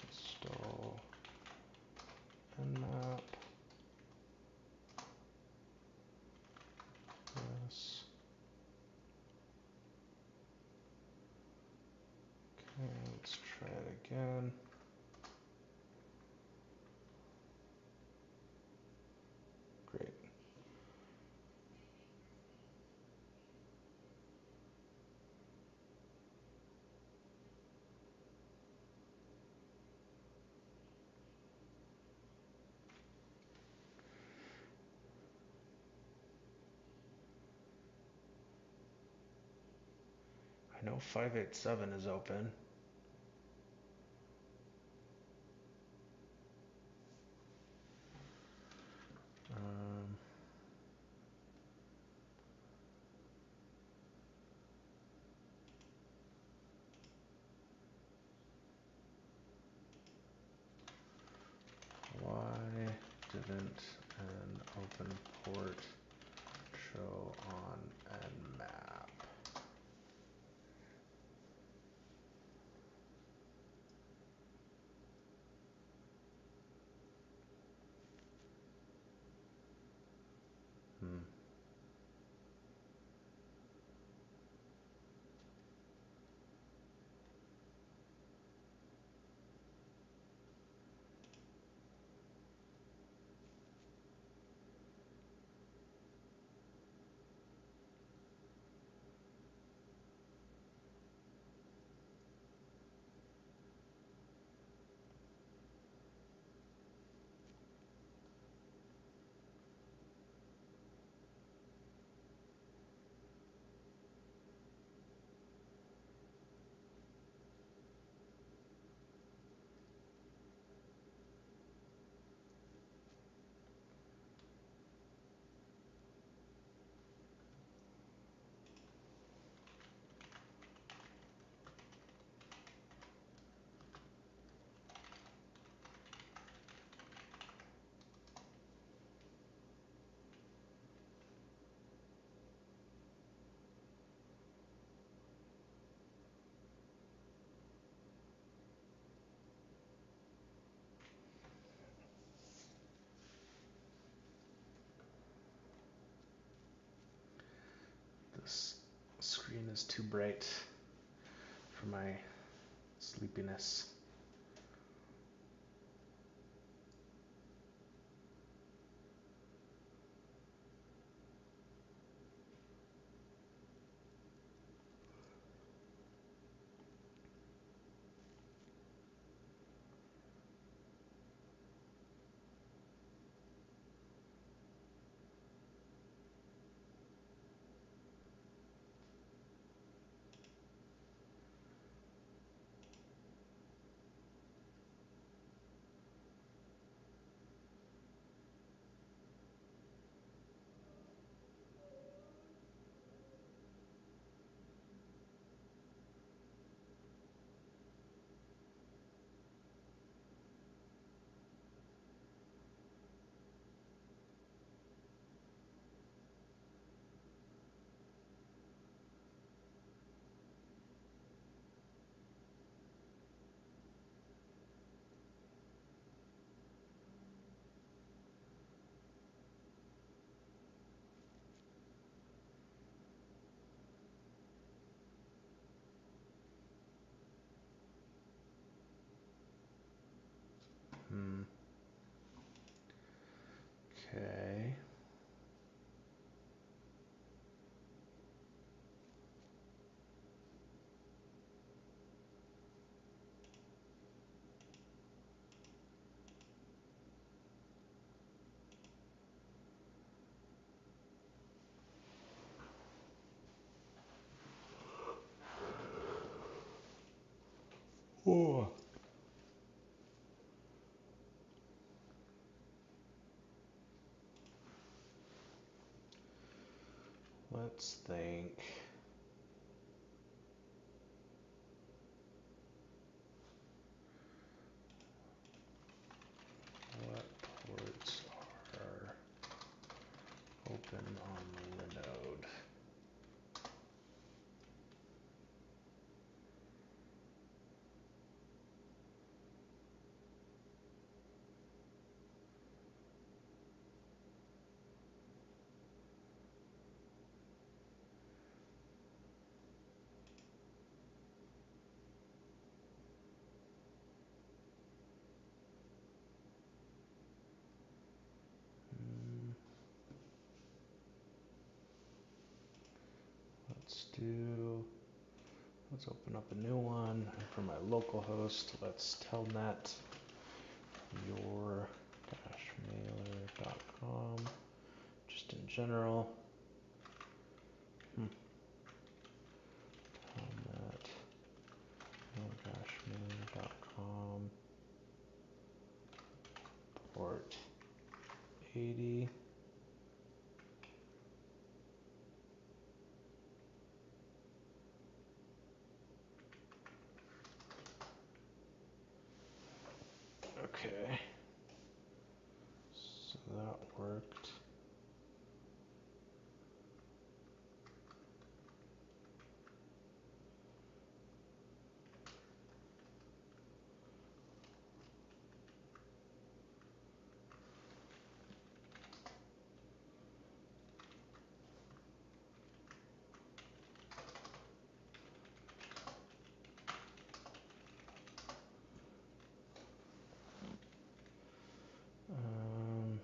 Install nmap. Yes. Okay, let's try it again. Great. I know 587 is open. Why didn't an open port show on nmap? This screen is too bright for my sleepiness. Oh. Let's think. What ports are open on Linode? Hmm. Let's open up a new one. And for my local host, let's telnet your-mailer.com. Just in general. Telnet your-mailer.com. Port 80. Okay. So that worked. Um,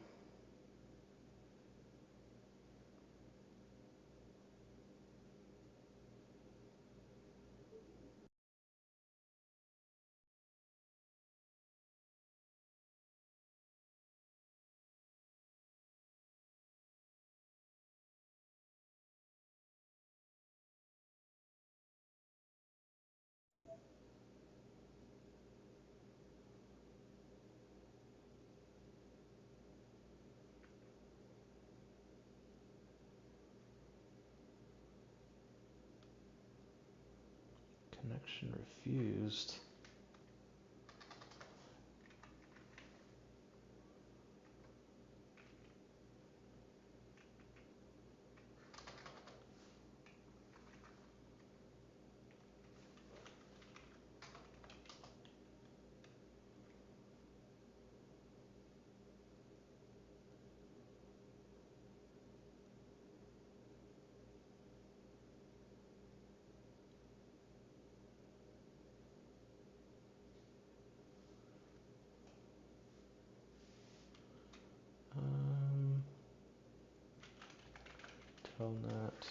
Connection refused. Um, Telnet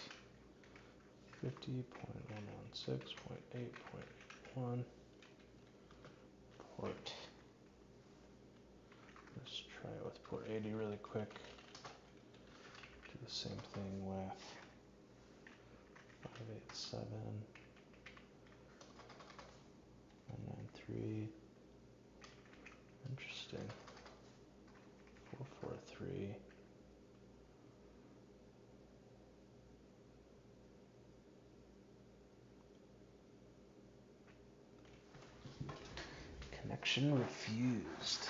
50.116.8.1 port. Let's try it with port 80 really quick. Do the same thing with 587.193. Interesting. 443. Connection refused.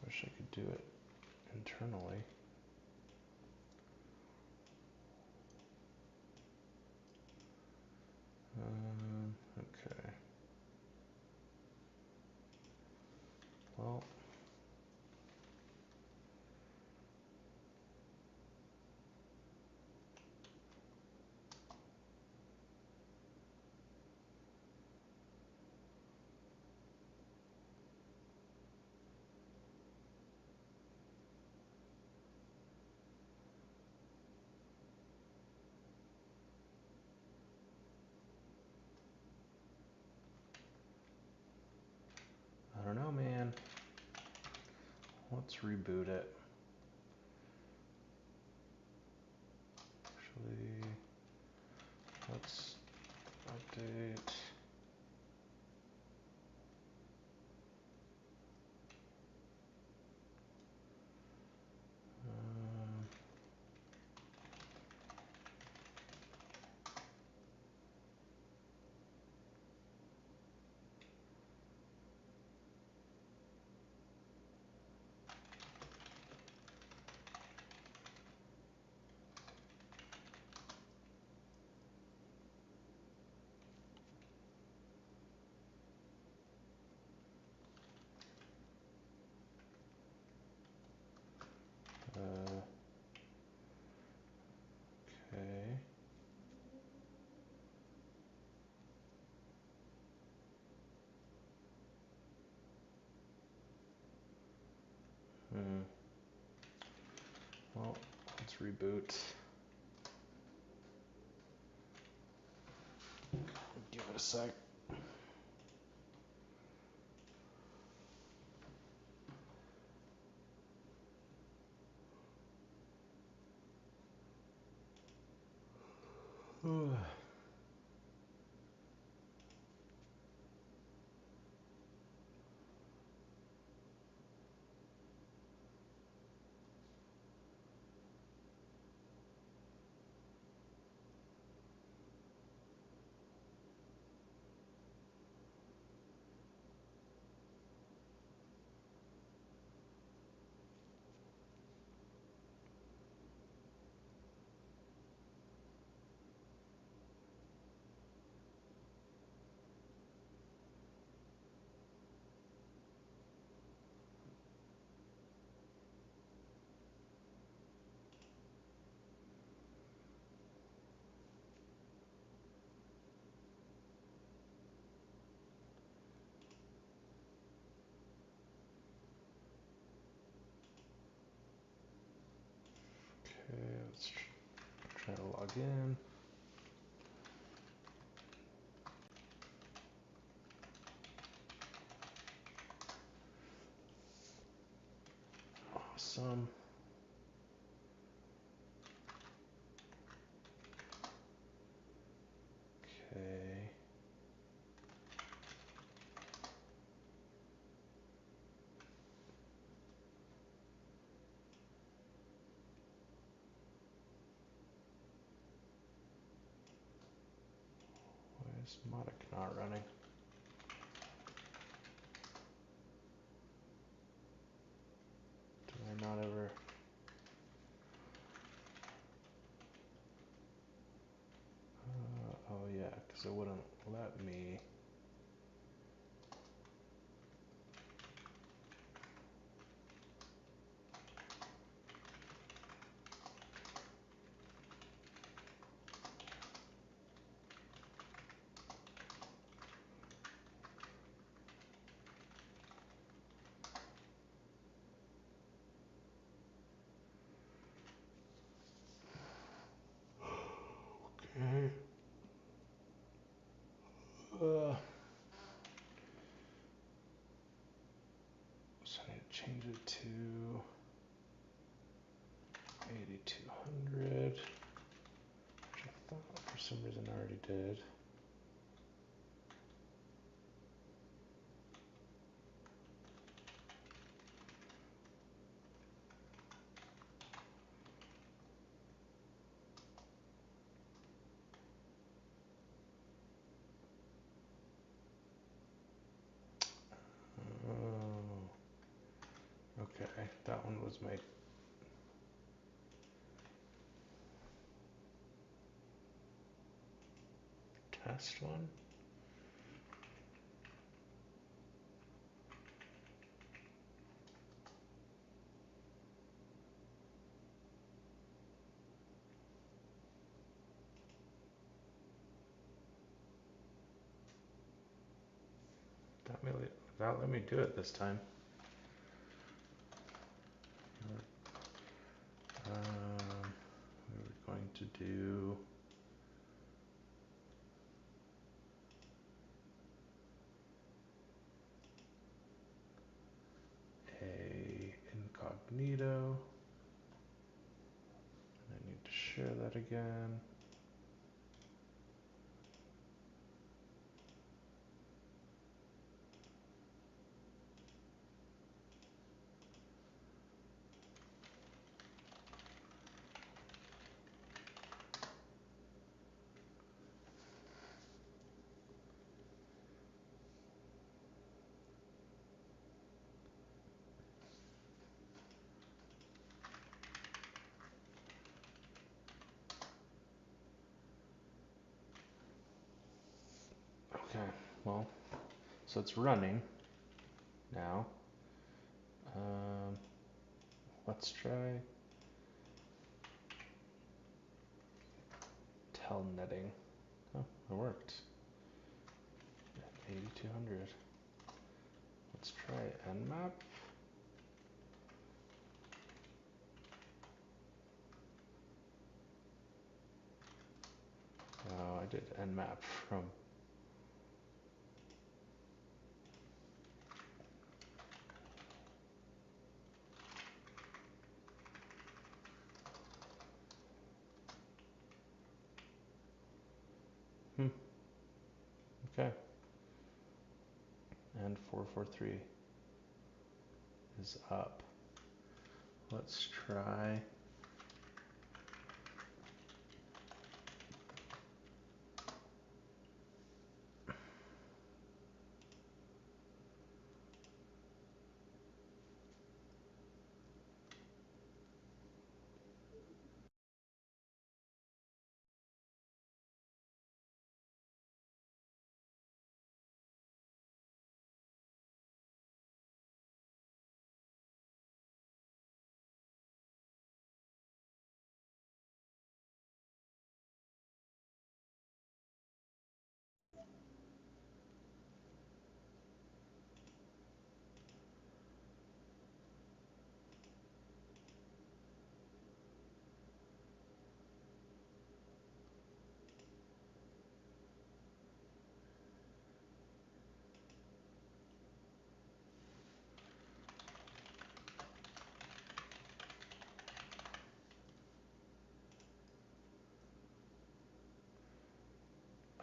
Wish I could do it internally. Okay. Well. I don't know, man. Let's reboot it. Actually, let's update. Um, uh, okay. Hmm. Well, let's reboot. Give it a sec. Okay, let's try to log in. Awesome. Okay. Why is Mautic not running? Do I not ever? Oh yeah, because it wouldn't let me. Okay. So I need to change it to 8200, which I thought for some reason I already did. Oh, okay. That one was my test one. That let me do it this time. We're going to do a incognito. I need to share that again. Okay, well, so it's running now. Let's try telnetting. Oh, it worked. 8200. Let's try nmap. Oh, I did nmap from. Okay. And 443 is up. Let's try.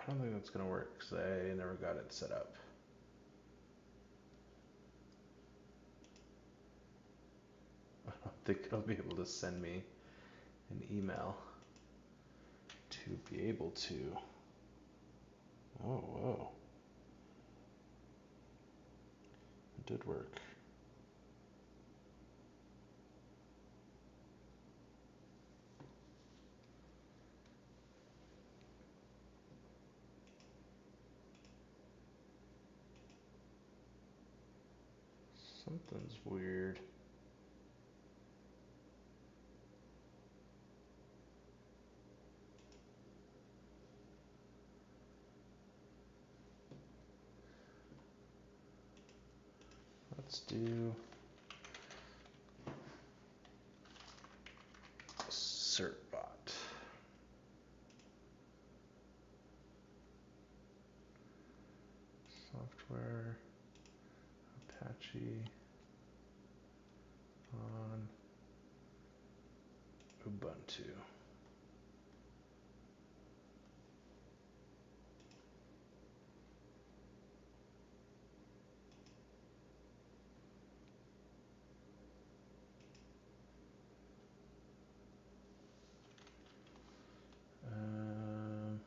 I don't think that's gonna work because I never got it set up. I don't think it'll be able to send me an email to be able to. Oh, whoa. It did work. Something's weird. Let's do certbot. Software, Apache on Ubuntu. Um,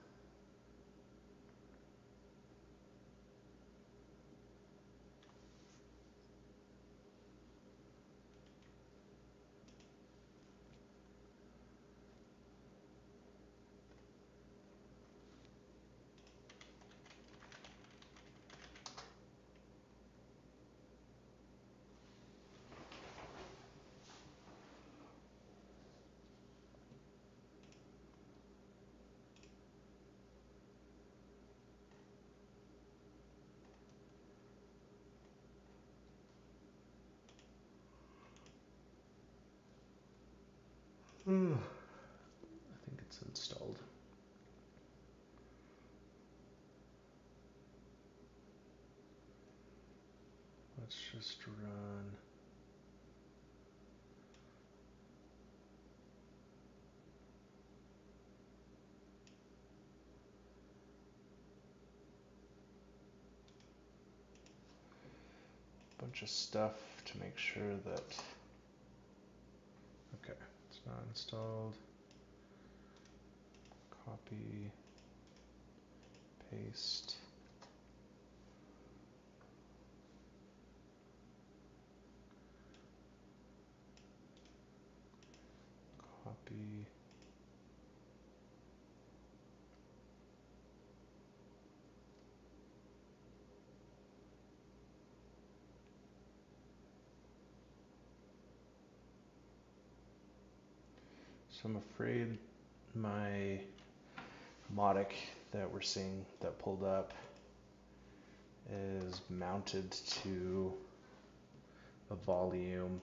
I think it's installed. Let's just run. Bunch of stuff to make sure that, okay, it's not installed. Copy, paste. Copy. So I'm afraid my Mautic that we're seeing that pulled up is mounted to a volume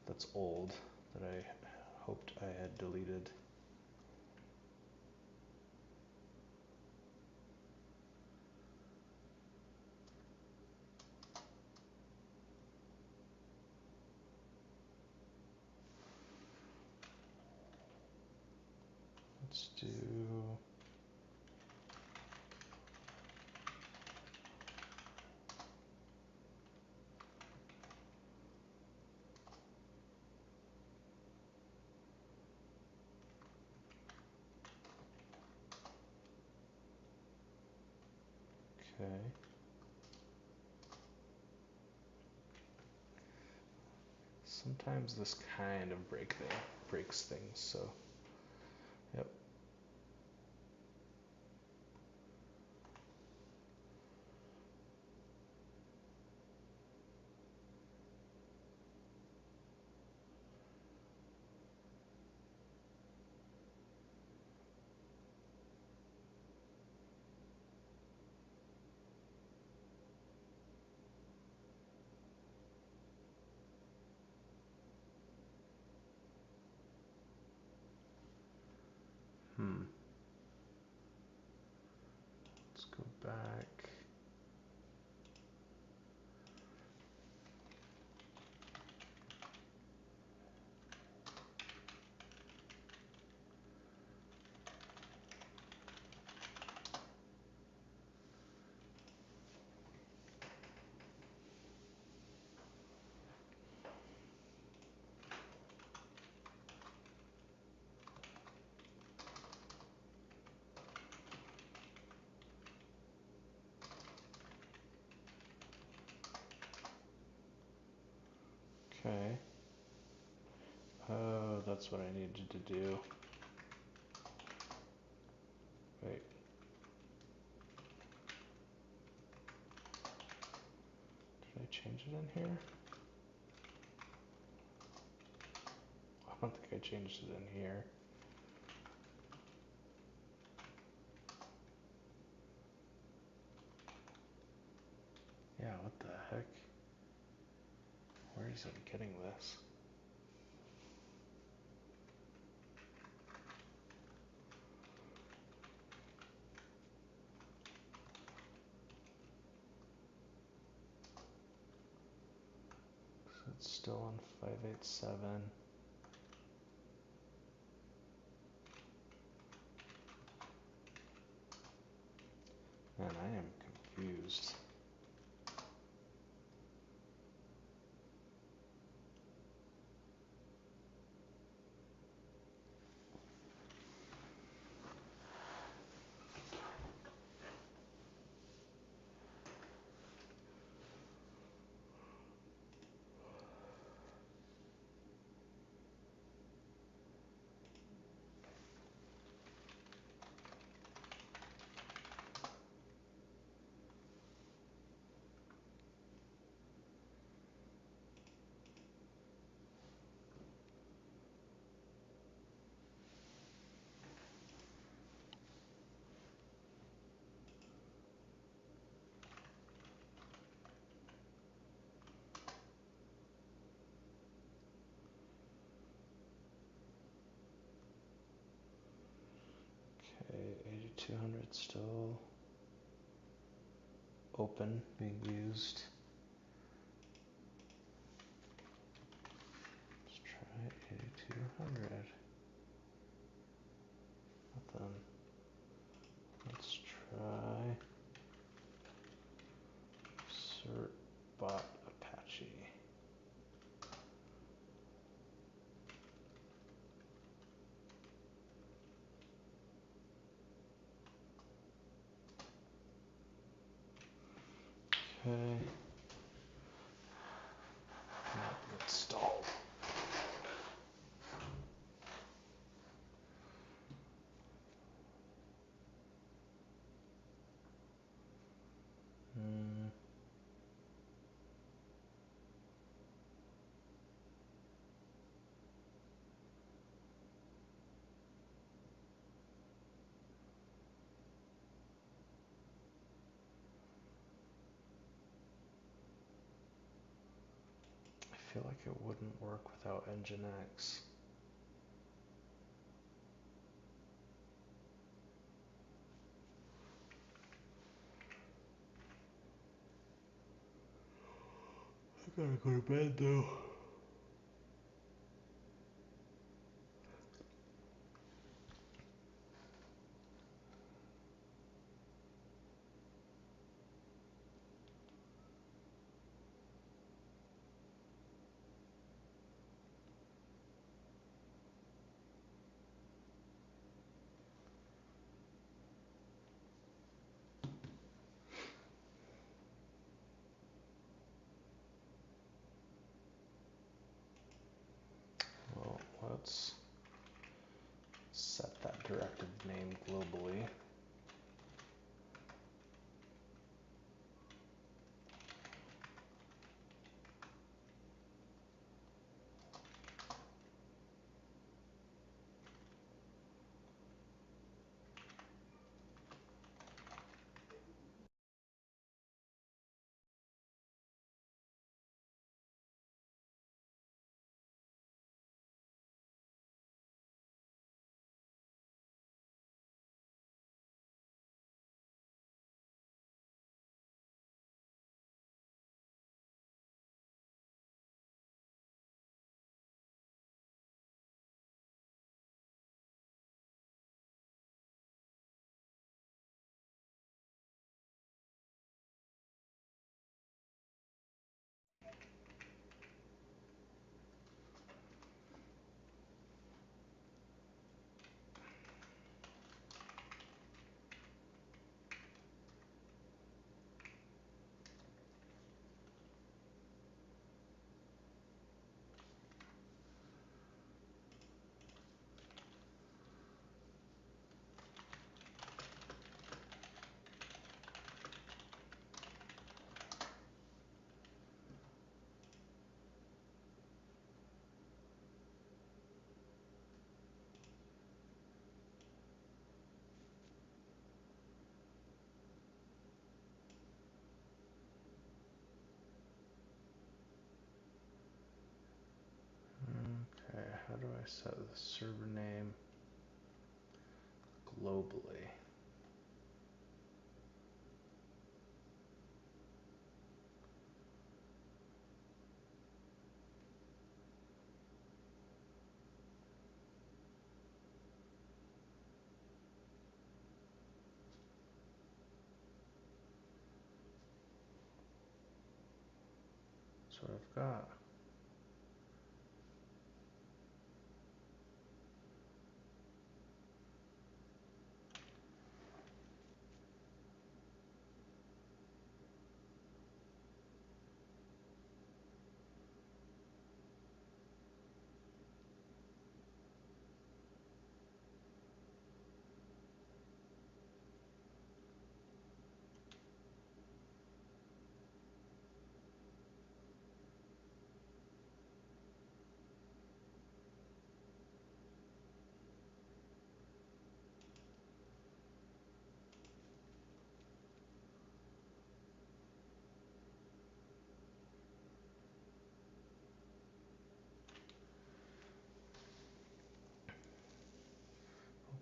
that's old that I hoped I had deleted. Let's do okay. Sometimes this kind of breaks things, so yep. Let's go back. Okay. Oh, that's what I needed to do. Wait. Did I change it in here? I don't think I changed it in here. Yeah, what the heck? Where is it getting this? So it's still on 587. Man, I am confused. it's still open, being used. Let's try 8200. Nothing. Let's try certbot Apache. Okay. Installed. I feel like it wouldn't work without Nginx. I gotta go to bed though. Well, let's set that directive name globally. Okay, how do I set the server name globally? That's what I've got.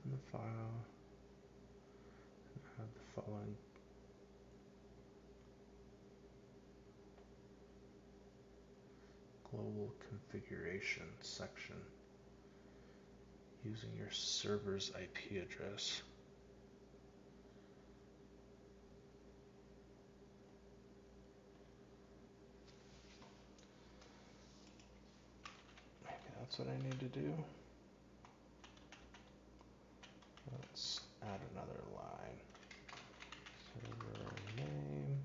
Open the file. following global configuration section using your server's IP address. Maybe that's what I need to do. Let's add another line. Server name.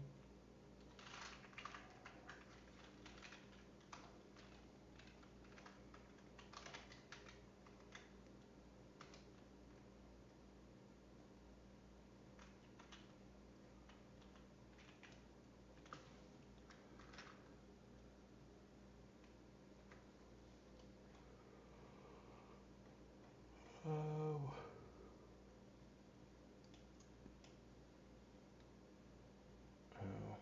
Oh. Oh.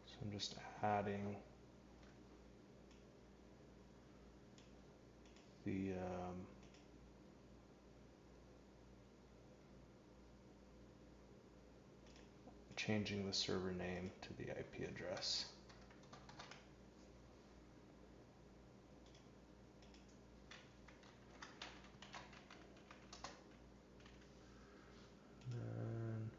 So I'm just adding the changing the server name to the IP address. Then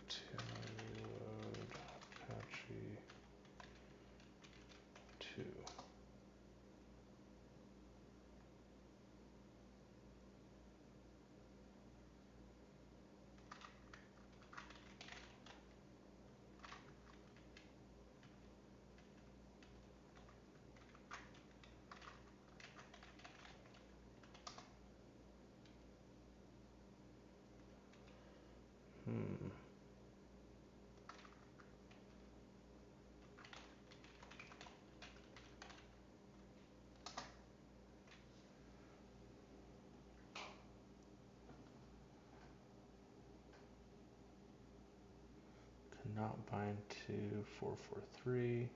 to load Apache 2. Cannot bind to 443.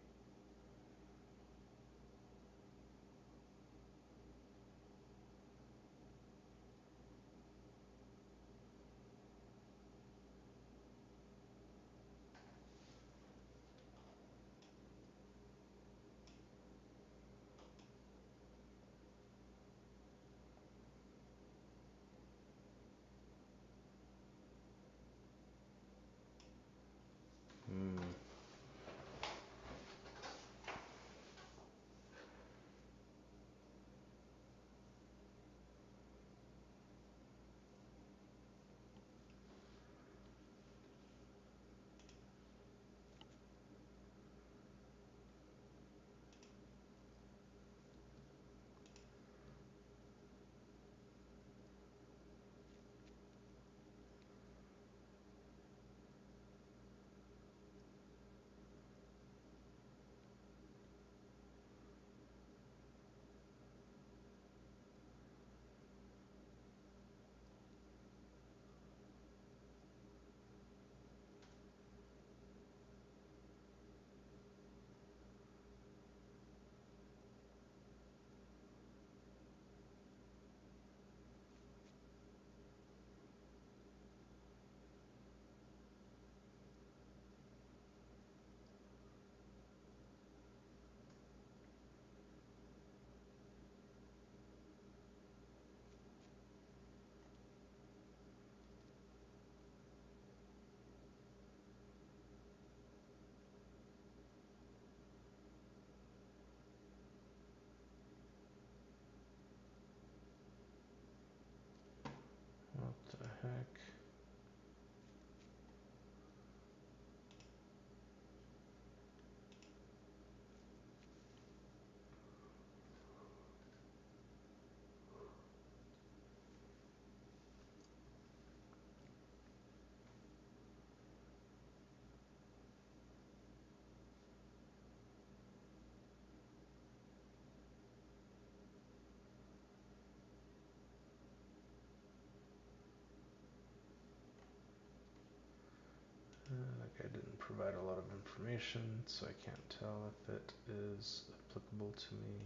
provide a lot of information, so I can't tell if it is applicable to me.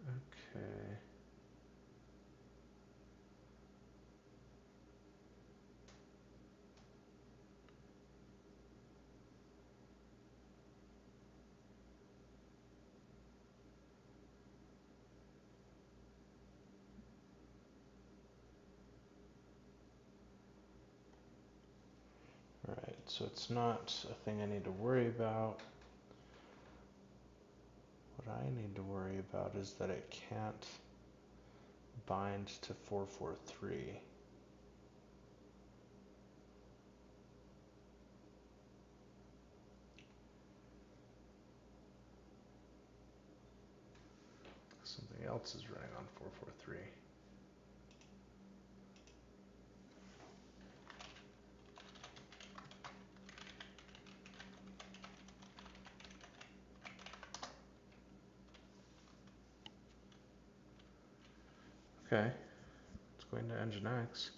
Okay. Alright, so it's not a thing I need to worry about. What I need to worry about is that it can't bind to 443. Something else is running on 443. Okay, it's going to Nginx.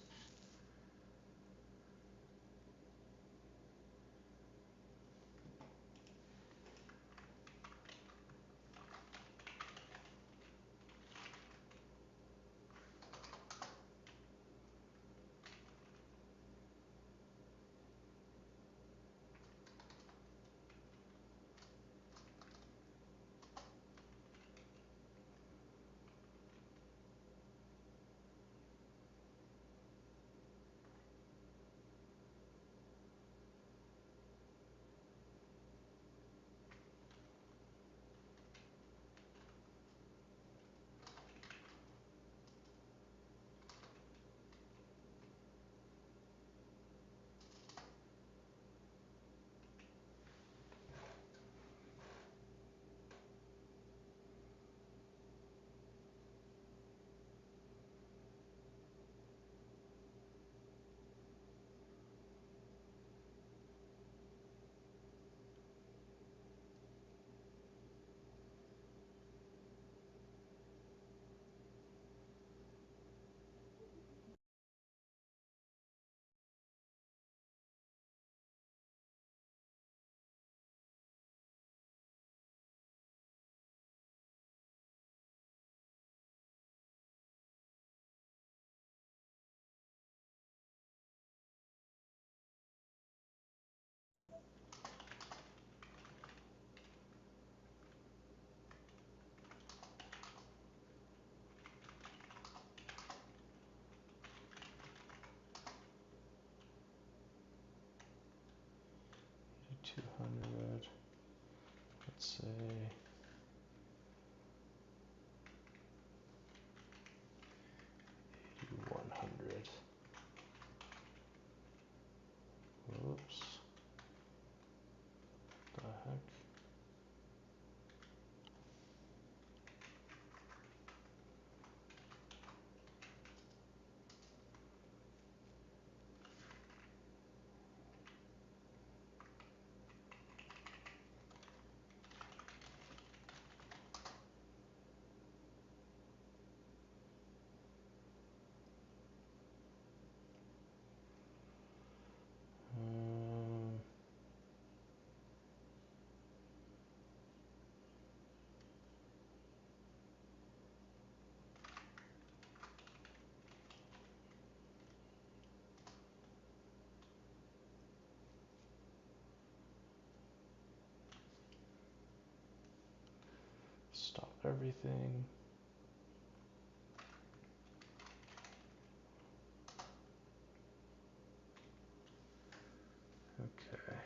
$200, let's say $100. Whoops. The heck? Um, Stop everything. Okay.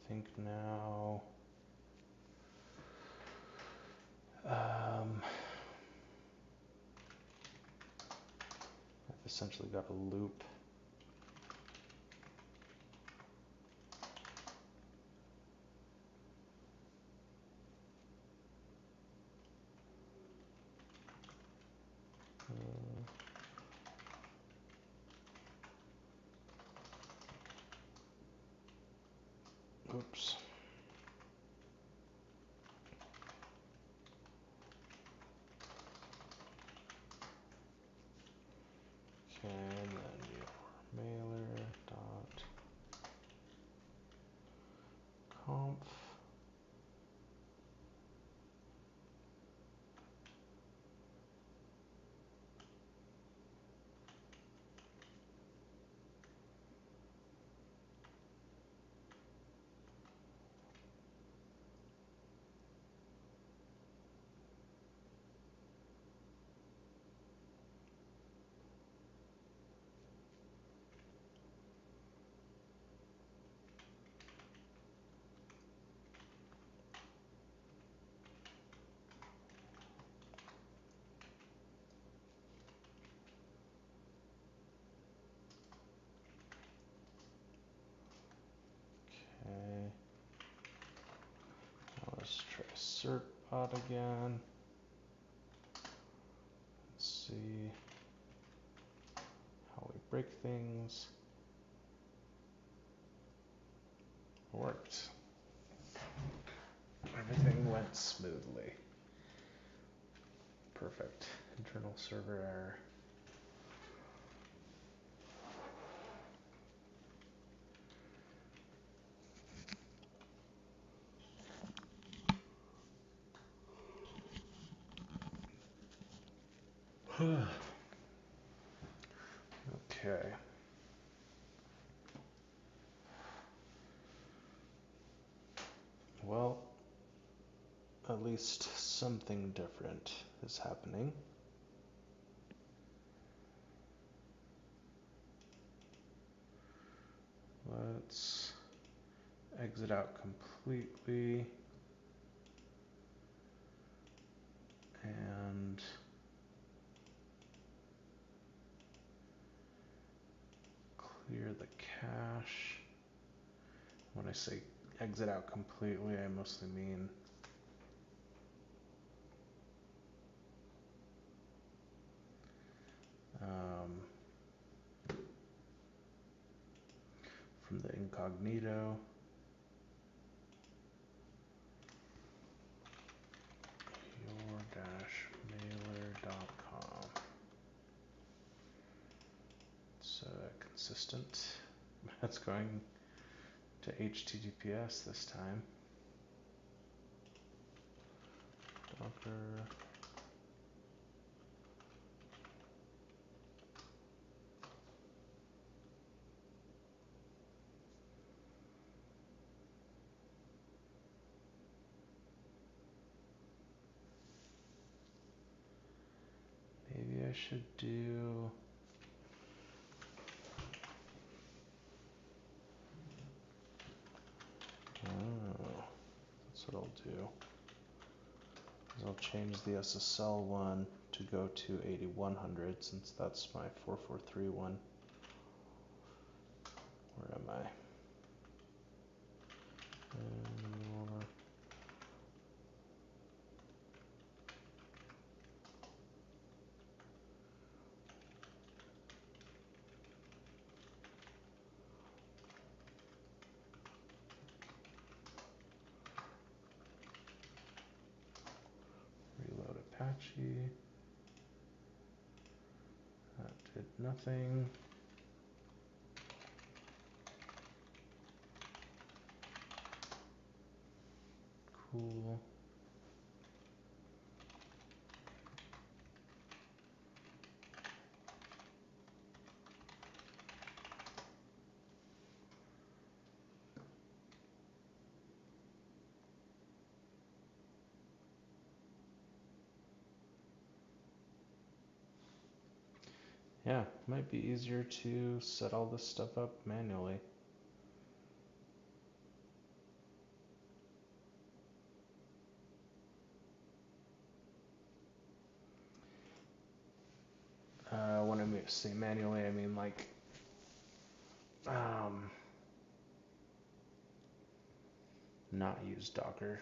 think now I've essentially got a loop. Oops. Okay, and then your mailer dot conf. Okay. Now let's try certbot again. Let's see how we break things. Worked. Everything went smoothly. Perfect. Internal server error. Okay. Well, at least something different is happening. Let's exit out completely and clear the cache. When I say exit out completely, I mostly mean from the incognito. your-mailer.com. It's consistent. That's going to HTTPS this time. Docker. Maybe I should do. Oh, that's what I'll do. I'll change the SSL one to go to 8100 since that's my 443 one. Where am I? Reload Apache. That did nothing. Cool. Yeah, might be easier to set all this stuff up manually. say manually, I mean like not use Docker,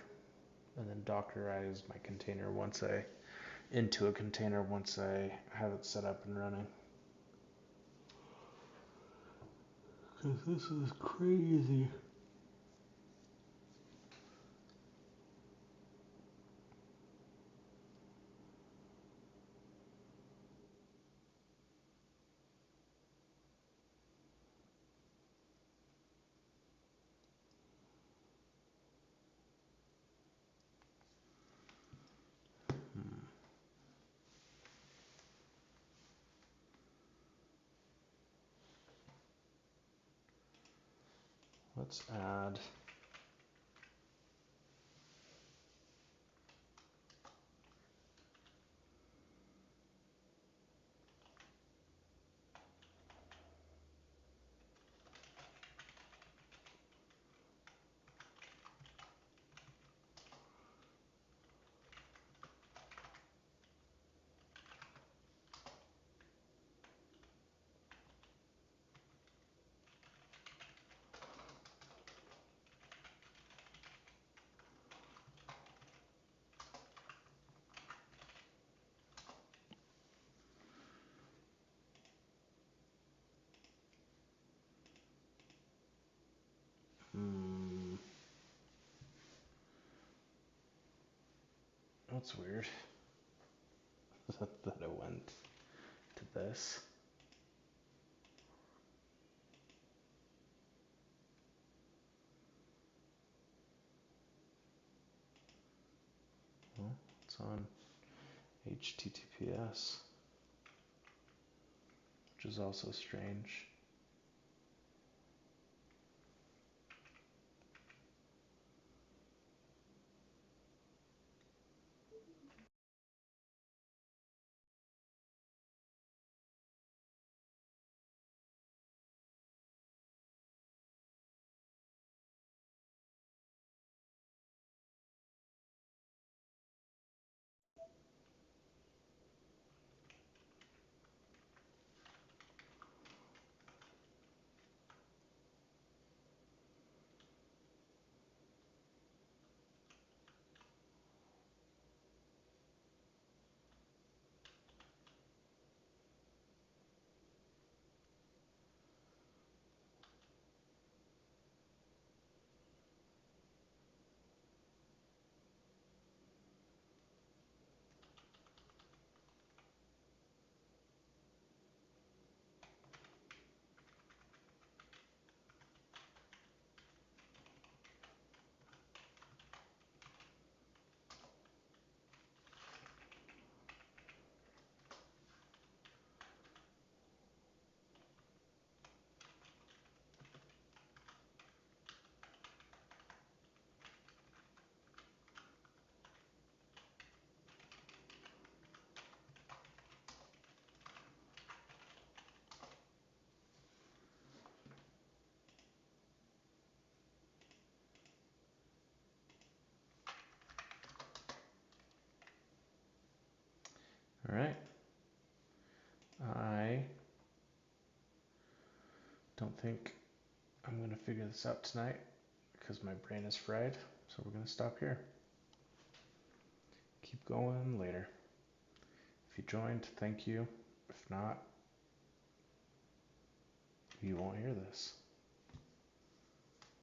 and then Dockerize my container into a container once I have it set up and running. Cause this is crazy. Let's add that's weird that it went to this. Well, it's on HTTPS, which is also strange. All right. I don't think I'm going to figure this out tonight because my brain is fried. So we're going to stop here. Keep going later. If you joined, thank you. If not, you won't hear this.